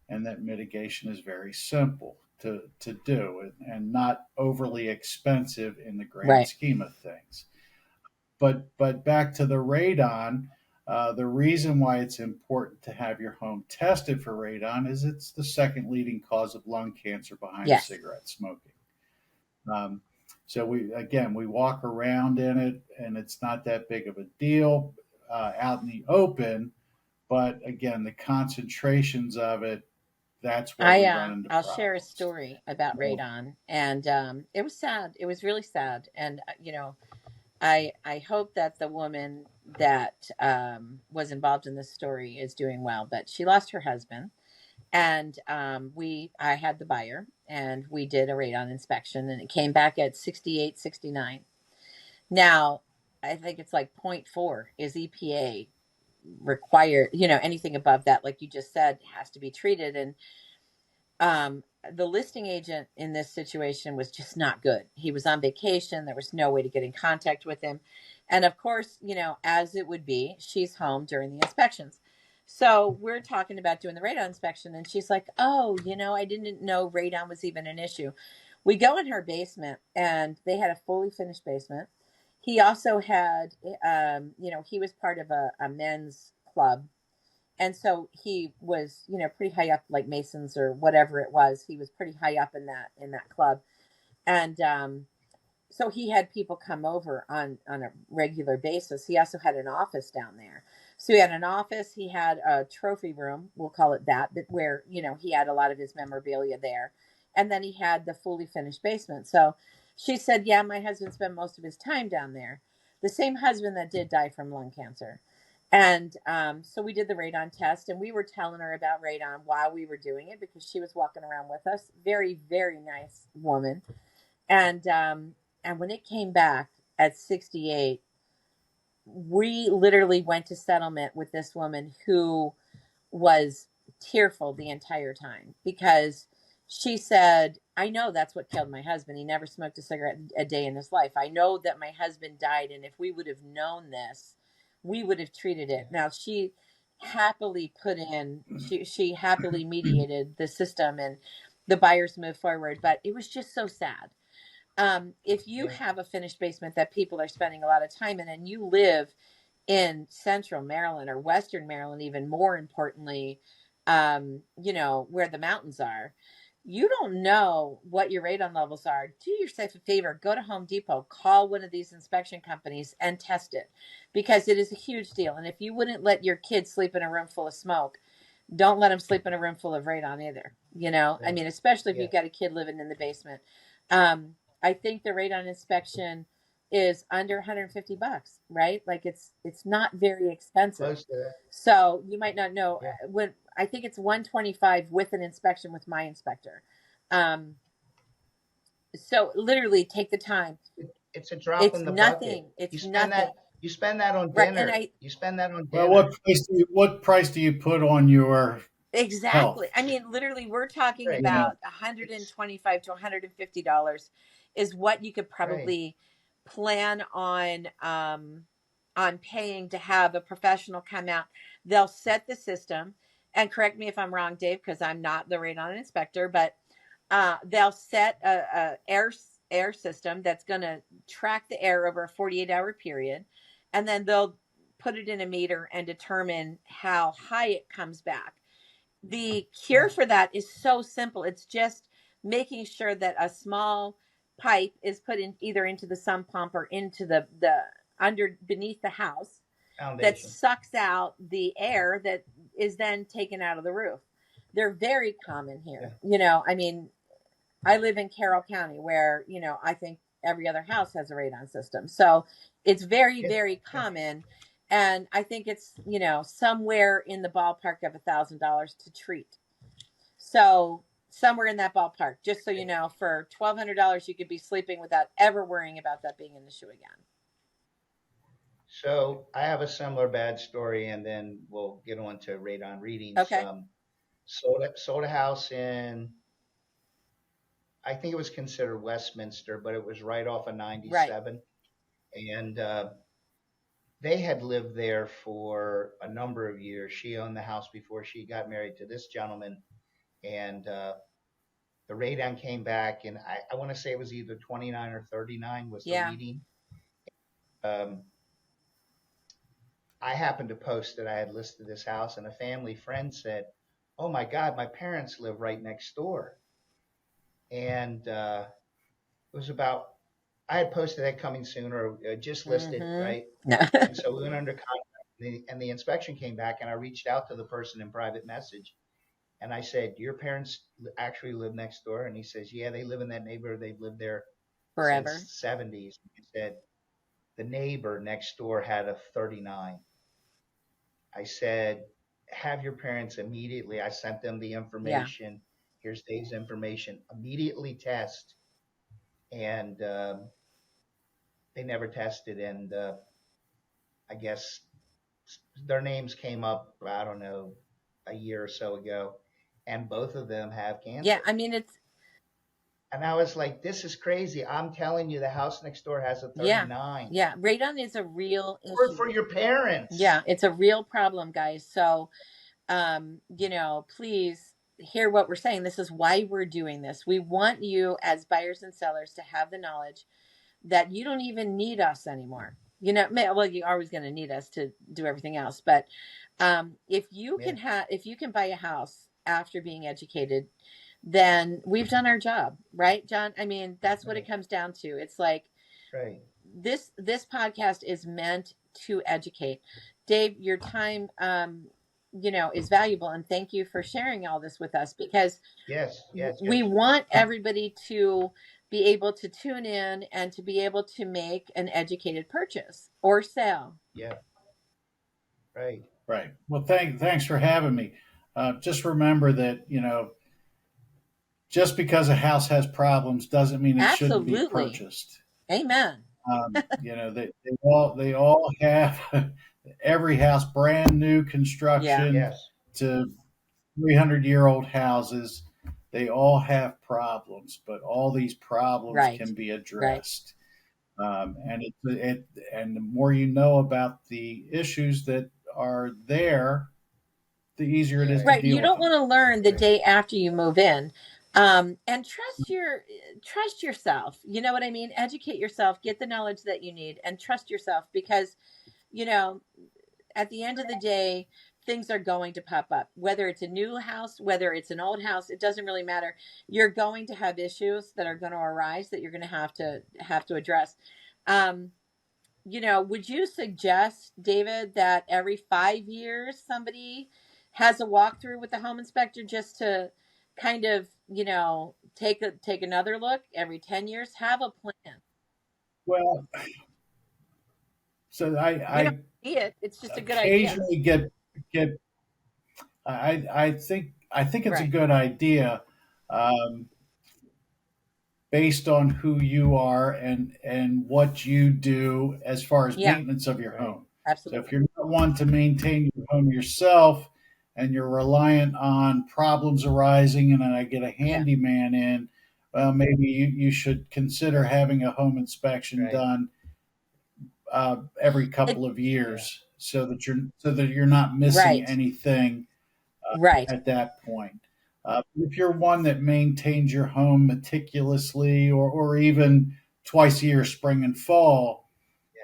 And that mitigation is very simple to do and not overly expensive in the grand Right. scheme of things. But back to the radon, the reason why it's important to have your home tested for radon is it's the second leading cause of lung cancer behind Yes. cigarette smoking. Um, so we walk around in it, and it's not that big of a deal out in the open. But again, the concentrations of it that's where we run into I'll share a problems. story about radon, and it was sad. It was really sad, and I hope that the woman that was involved in this story is doing well. But she lost her husband, and I had the buyer, and we did a radon inspection, and it came back at 68, 69. Now, I think it's like point 0.4 is EPA required. Anything above that, like you just said, has to be treated. And the listing agent in this situation was just not good. He was on vacation. There was no way to get in contact with him. And of course, as it would be, she's home during the inspections. So we're talking about doing the radon inspection. And she's like, oh, I didn't know radon was even an issue. We go in her basement, and they had a fully finished basement. He also had, he was part of a men's club, and so he was pretty high up, like Masons or whatever it was. He was pretty high up in that club. And so he had people come over on a regular basis. He also had an office down there. So he had an office, he had a trophy room, we'll call it that, but where he had a lot of his memorabilia there. And then he had the fully finished basement. So she said, yeah, my husband spent most of his time down there, the same husband that did die from lung cancer. And so we did the radon test, and we were telling her about radon while we were doing it, because she was walking around with us. Very, very nice woman. And when it came back at 68, we literally went to settlement with this woman who was tearful the entire time, because she said, I know that's what killed my husband. He never smoked a cigarette a day in his life. I know that my husband died, and if we would have known this, we would have treated it. Now, she happily she happily mediated the system, and the buyers moved forward, but it was just so sad. If you have a finished basement that people are spending a lot of time in, and you live in central Maryland or western Maryland, even more importantly, where the mountains are, you don't know what your radon levels are. Do yourself a favor, go to Home Depot, call one of these inspection companies and test it, because it is a huge deal. And if you wouldn't let your kids sleep in a room full of smoke, don't let them sleep in a room full of radon either. I mean, especially if you've got a kid living in the basement. I think the radon inspection is under 150 bucks, right? Like it's not very expensive. Close to that. So you might not know, Yeah. when I think it's 125 with an inspection with my inspector. So literally take the time. It's a drop It's in the nothing. bucket. It's You spend that. nothing. You spend that on Right. And dinner. You spend that on Well, dinner. what price do you put on your exactly. health? I mean, literally we're talking Right. You know, about It's 125 to $150 is what you could right. probably plan on paying to have a professional come out. They'll set the system, and correct me if I'm wrong, Dave, because I'm not the radon inspector, but they'll set a air system that's going to track the air over a 48-hour period, and then they'll put it in a meter and determine how high it comes back. The cure for that is so simple. It's just making sure that a small pipe is put in either into the sump pump or into the under beneath the house, that Foundation. sucks out the air that is then taken out of the roof. They're very common Yeah. here. I mean, I live in Carroll County, where I think every other house has a radon system. So it's very, Yeah. very Yeah. common. And I think it's, somewhere in the ballpark of $1,000 to treat. So somewhere in that ballpark, just so you know, for $1,200, you could be sleeping without ever worrying about that being an issue again. So I have a similar bad story, and then we'll get on to radon readings. Okay. Sold a house in, I think it was considered Westminster, but it was right off of Right. 97. And they had lived there for a number of years. She owned the house before she got married to this gentleman. And the radon came back, and I want to say it was either 29 or 39 was the Yeah. reading. Um, I happened to post that I had listed this house, and a family friend said, "Oh my God, my parents live right next door." And it was about, I had posted that coming soon, or just listed, right? No. And so we went under contract, and the inspection came back, and I reached out to the person in private message, And I said, "Your parents actually live next door?" And he says, "Yeah, they live in that neighborhood. They've lived there since Forever. the 70s." He said, "The neighbor next door had a 39." I said, "Have your parents immediately." I sent them the Yeah. information. Here's Dave's information. Immediately test. And they never tested. And I guess their names came up, I don't know, a year or so ago. And both of them have Yeah. cancer. I mean, it's, And I was like, this is crazy. I'm telling you, the house next door has a yeah. 39. Yeah. Radon is a real Or issue. for your parents. Yeah. It's a real problem, guys. So, please hear what we're saying. This is why we're doing this. We want you as buyers and sellers to have the knowledge that you don't even need us anymore. Well, you're always going to need us to do everything else. But if you Yeah, can buy a house after being educated, then we've done our job, right, John? I mean, that's what it right, comes down to. It's like right. this podcast is meant to educate. Dave, your time is valuable, and thank you for sharing all this with us, because Yes, yes, we yes. want everybody to be able to tune in and to be able to make an educated purchase or sale. Yeah, right. Right. Well, thanks for having me. Just remember that just because a house has problems doesn't mean it shouldn't be Absolutely. purchased. Amen. They all have every house, brand new Yeah. construction Yes, to 300-year-old houses. They all have problems, but all these problems Right. can be Right. addressed. And the more you know about the issues that are there, the easier it is to right, Right. deal You with don't them. want to learn the right. day after you move in. And trust yourself. You know what I mean? Educate yourself, get the knowledge that you need, and trust yourself, because you know at the end of the day, things are going to pop up. Whether it's a new house, whether it's an old house, it doesn't really matter. You're going to have issues that are going to arise that you're going to have to address. Um, would you suggest, David, that every 5 years somebody has a walkthrough with the home inspector, just to kind of, take another look every 10 years? Have a plan. Well, so You don't I see it. It's just a good idea. occasionally get I think it's a Right. good idea, um, based on who you are and what you do as far as Yeah, maintenance of your Right. home. So if absolutely. you're not one to maintain your home yourself and you're reliant on problems arising and then I get a Yeah. handyman in, well, maybe you should consider having a home inspection Right. done every It, couple of Yeah. years so that you're not missing right. anything Right. at that point. If you're one that maintains your home meticulously, or even twice a year, spring and fall,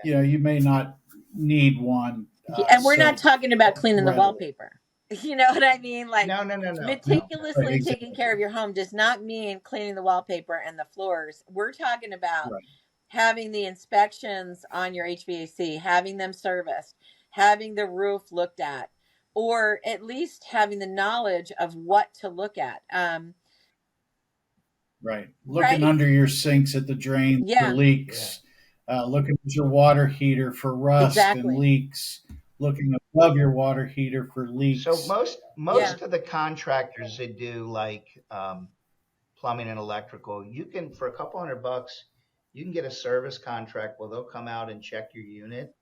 Yeah. you may not need one Yeah, and we're not so talking about cleaning the readily. wallpaper. You know what I mean? Like, No, no, no, no, No, no. right, meticulously taking care exactly. of your home does not mean cleaning the wallpaper and the floors. We're talking about Right, having the inspections on your HVAC, having them serviced, having the roof looked at, or at least having the knowledge of what to look at. right. Looking Right? under your sinks at the drains for Yeah, Yeah. leaks, looking at your water heater for rust and exactly. leaks, looking above your water heater for So leaks. Yeah, most of the contractors that do like plumbing and electrical, you can for a couple $100, you can get a service contract where they'll come out and check your unit.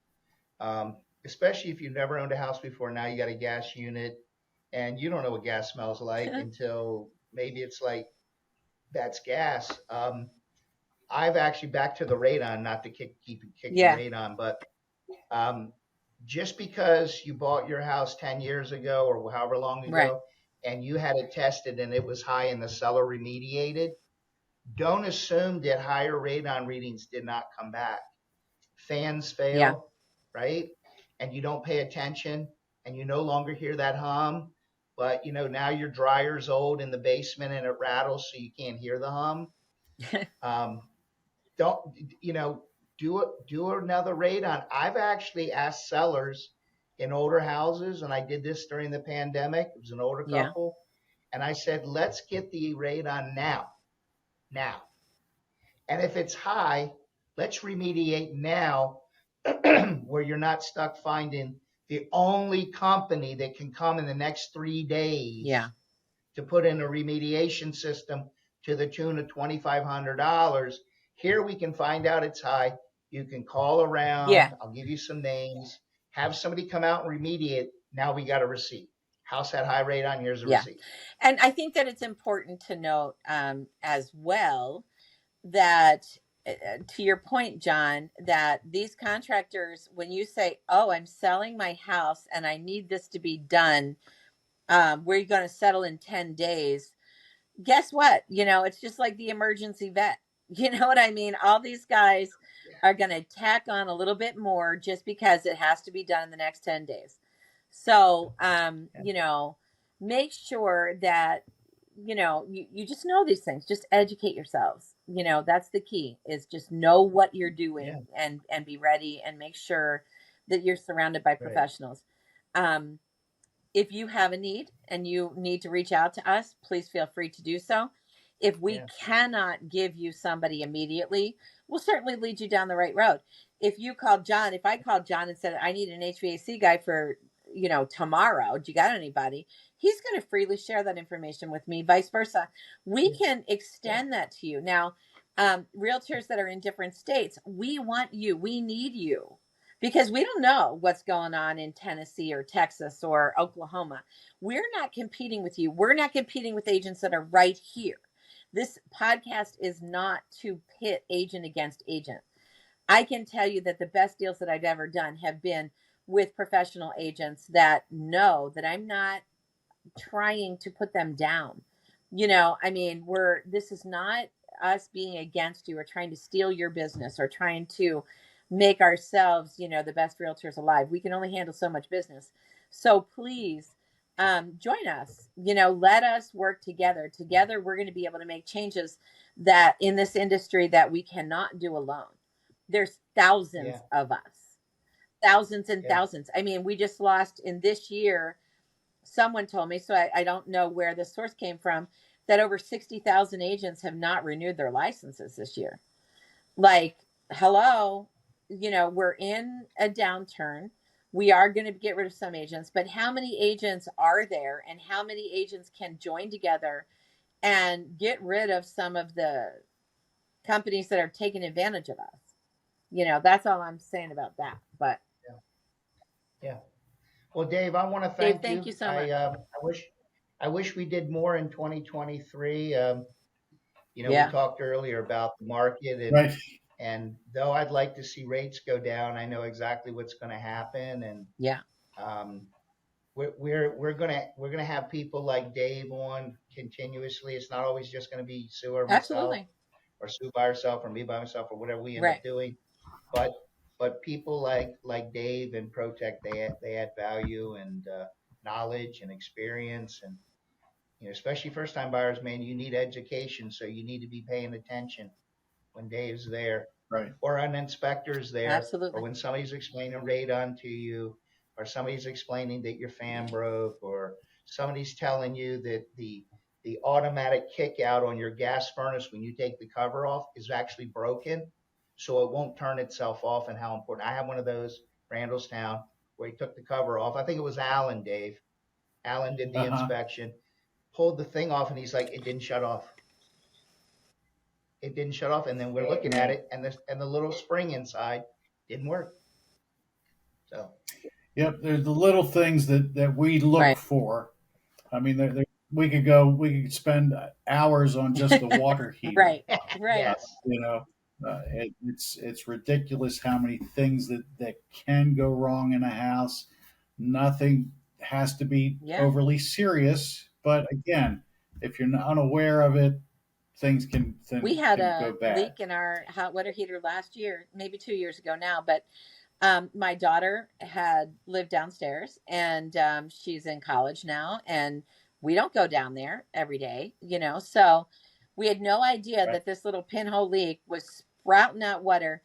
Especially if you've never owned a house before. Now you got a gas unit, and you don't know what gas smells like until maybe it's like that's gas. I've actually back to the radon, not to keep kicking yeah, radon, but um, just because you bought your house 10 years ago or however long right. ago and you had it tested and it was high and the seller remediated, don't assume that higher radon readings did not come back. Fans Yeah, fail, right? And you don't pay attention and you no longer hear that hum. But now your dryer's old in the basement and it rattles so you can't hear the hum. Um, don't do another radon. I've actually asked sellers in older houses, and I did this during the pandemic. It was an older yeah, couple, And I said, let's get the radon now. And if it's high, let's remediate now where you're not stuck finding the only company that can come in the next 3 days Yeah. to put in a remediation system to the tune of $2,500. Here we can find out it's high. You can call Yeah. around. I'll give you some names. Have somebody come out and remediate. Now we got a receipt. House had high radon. Here's a Yeah. receipt. And I think that it's important to note as well that to your point, John, that these contractors, when you say, oh, I'm selling my house and I need this to be done, we're going to settle in 10 days. Guess what? It's just like the emergency vet. You know what I mean? All these guys are going to tack on a little bit more just because it has to be done in the next 10 days. So, make sure that, you just know these things. Just educate yourselves. That's the key, is just know what you're doing and be ready and make sure that you're surrounded by professionals. If you have a need and you need to reach out to us, please feel free to do so. If we cannot give you somebody immediately, we'll certainly lead you down the right road. If I called John and said, I need an HVAC guy for, tomorrow, do you got anybody? He's going to freely share that information with me, vice versa. We can extend that to you. Now, realtors that are in different states, we want you, we need you, because we don't know what's going on in Tennessee or Texas or Oklahoma. We're not competing with you. We're not competing with agents that are right here. This podcast is not to pit agent against agent. I can tell you that the best deals that I've ever done have been with professional agents that know that I'm not trying to put them down. This is not us being against you or trying to steal your business or trying to make ourselves, the best realtors alive. We can only handle so much business. So please join us, let us work together. Together, we're going to be able to make changes that in this industry that we cannot do alone. There's thousands of us, thousands and thousands. We just lost in this year, someone told me, so I don't know where the source came from, that over 60,000 agents have not renewed their licenses this year. Like, hello, we're in a downturn. We are going to get rid of some agents, but how many agents are there and how many agents can join together and get rid of some of the companies that are taking advantage of us? That's all I'm saying about that. But yeah. Well, Dave, I want to Dave, thank thank you. you so much. I wish we did more in 2023. We Yeah. talked earlier about the market, Right. and though I'd like to see rates go down, I know exactly what's going to happen, and Yeah. um, we're gonna have people like Dave on continuously. It's not always just going to be Sue or myself, Absolutely. or Sue by herself, or me by myself, or whatever we end Right. up doing. But people like Dave and Protect, they add value and knowledge and experience, and especially first time buyers, man, you need education, so you need to be paying attention when Dave's there, Right. or an inspector's there, Absolutely. or when somebody's explaining radon to you, or somebody's explaining that your fan broke, or somebody's telling you that the automatic kick out on your gas furnace when you take the cover off is actually broken, so it won't turn itself off, and how important. I have one of those, Randallstown, where he took the cover off. I think it was Alan, Dave. Alan did the inspection, pulled the thing off, and he's like, it didn't shut off. It didn't shut off, and then we're looking at it, and the little spring inside didn't work. So Yep, there's the little things that we look Right. for. I mean, we could spend hours on just the water heater. Right. Right. yes, It's ridiculous how many things that can go wrong in a house. Nothing has to be Yeah. overly serious, but again, if you're unaware of it, things We had can a go bad. leak in our hot water heater last year, maybe 2 years ago now, but my daughter had lived downstairs, and she's in college now, and we don't go down there every day, so we had no idea Right. that this little pinhole leak was sprouting out water.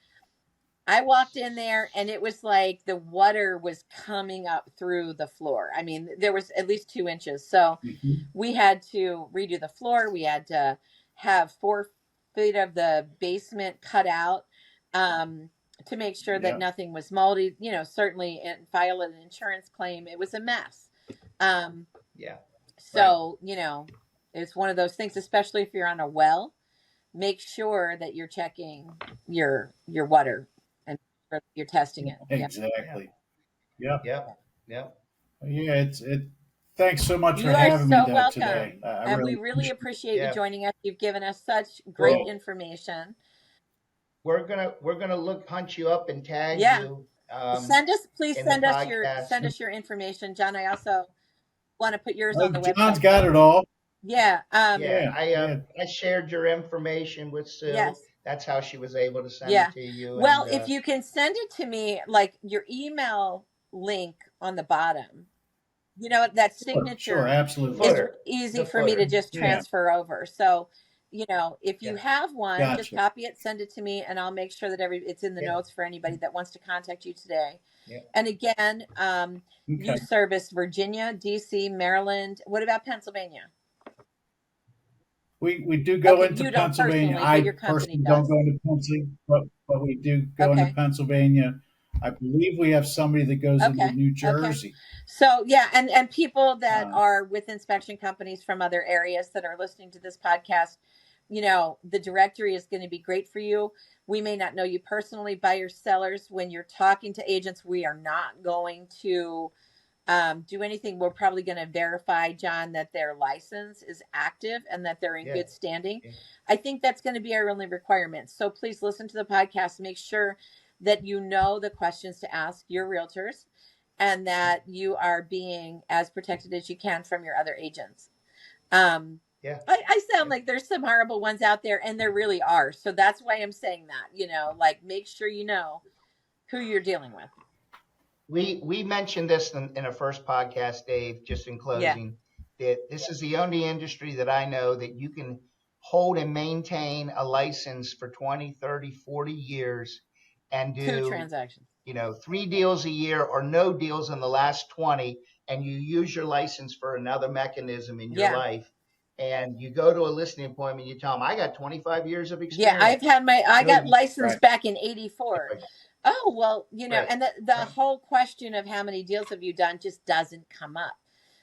I walked in there and it was like the water was coming up through the floor. I mean, there was at least 2 inches. So Mhm. we had to redo the floor. We had to have 4 feet of the basement cut out, um, to make sure that Yeah, nothing was moldy. Certainly, and file an insurance claim. It was a mess. Um, Yeah. Right. so it's one of those things, especially if you're on a well. Make sure that you're checking your water and you're testing it. Yeah. Yeah. exactly. Yep. Yep. Yep. Yeah, it. Thanks so much for You are having me so though today. welcome. I And we really really appreciate it. appreciate you Yeah. joining us. You've given us such great Well, information. We're gonna look hunt you up and tag Yeah. you Please in the podcast. send us your information, John. I also want to put yours oh, on the John's website. got So it all. yeah. Yeah, Yeah, yeah. I shared your information with Sue. Yes. That's how she was able to send Yeah. it to you. And Well, if you can send it to me, like your email link on the bottom, that Sure, sure, signature the is absolutely. footer, easy the for me to footer. just Yeah, transfer over. So, if you Yeah. have one, just gotcha. copy it, send it to me, and I'll make sure that it's in the Yeah. notes for anybody that wants to contact you today. Yeah. And again, you Okay. service Virginia, DC, Maryland. What about Pennsylvania? We do go Okay, into you don't Pennsylvania. personally, but I your company personally don't does. go into Pennsylvania, but we do go into Okay. Pennsylvania. I believe we have somebody that goes into Okay. New Okay. Jersey. So yeah, and people that Uh, are with inspection companies from other areas that are listening to this podcast, the directory is going to be great for you. We may not know you personally, buyers, sellers. When you're talking to agents, we are not going to do anything. We're probably going to verify, John, that their license is active and that they're in Yeah. good standing. Yeah. I think that's going to be our only requirement. So please listen to the podcast. Make sure that you know the questions to ask your realtors and that you are being as protected as you can from your other agents. Um, Yeah. I sound Yeah. like there's some horrible ones out there, and there really are. So that's why I'm saying that, like make sure you know who you're dealing with. We mentioned this in a first podcast, Dave, just in Yeah. closing, that this is the only industry that I know that you can hold and maintain a license for 20, 30, 40 years and 2 do, transactions. 3 deals a year or no deals in the last 20, and you use your license for another mechanism in your Yeah. life. And you go to a listing appointment, you tell them, I got 25 years of Yeah, I experience. got licensed right. back in 84. Right. Oh, well, Right. and the Right. whole question of how many deals have you done just doesn't come up.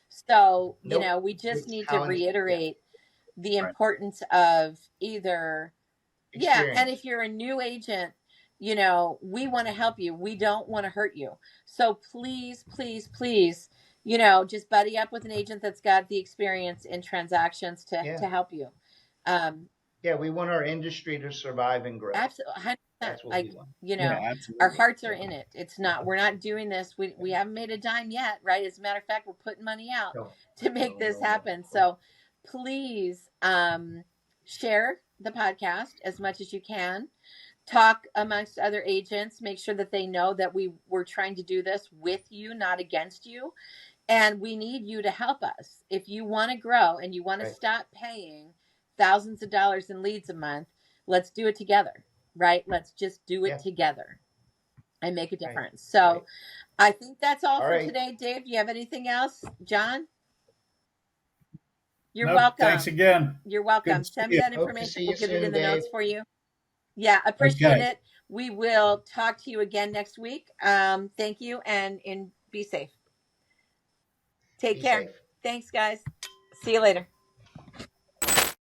So, Nope. we just It's need to how, yeah, reiterate the Right. importance of either, yeah. And if experience. you're a new agent, we want to help you. We don't want to hurt you. So please, please, please, just buddy up with an agent that's got the experience in transactions to Yeah. help you. Yeah, we want our industry to survive and grow. Absolutely, 100%. That's what Like, we want. Yeah, our absolutely. hearts are in it. It's not, we're not doing this. We haven't made a dime yet, right? As a matter of fact, we're putting money out No, to make no, this no, happen. no. So please share the podcast as much as you can. Talk amongst other agents. Make sure that they know that we're trying to do this with you, not against you. And we need you to help us. If you want to grow and you want to Right. stop paying thousands of dollars in leads a month, let's do it together, right? Let's just do it Yeah. together and make a Right. difference. So Right. I think that's all All for right. today. Dave, do you have anything else? John? You're Nope, welcome. thanks again. You're Good welcome. to see Send me you. that Hope to information. see We'll you get it in soon, the Dave. notes for you. Yeah, appreciate Okay. it. We will talk to you again next week. Thank you and be safe. Take Be care. safe. Thanks, guys. See you later.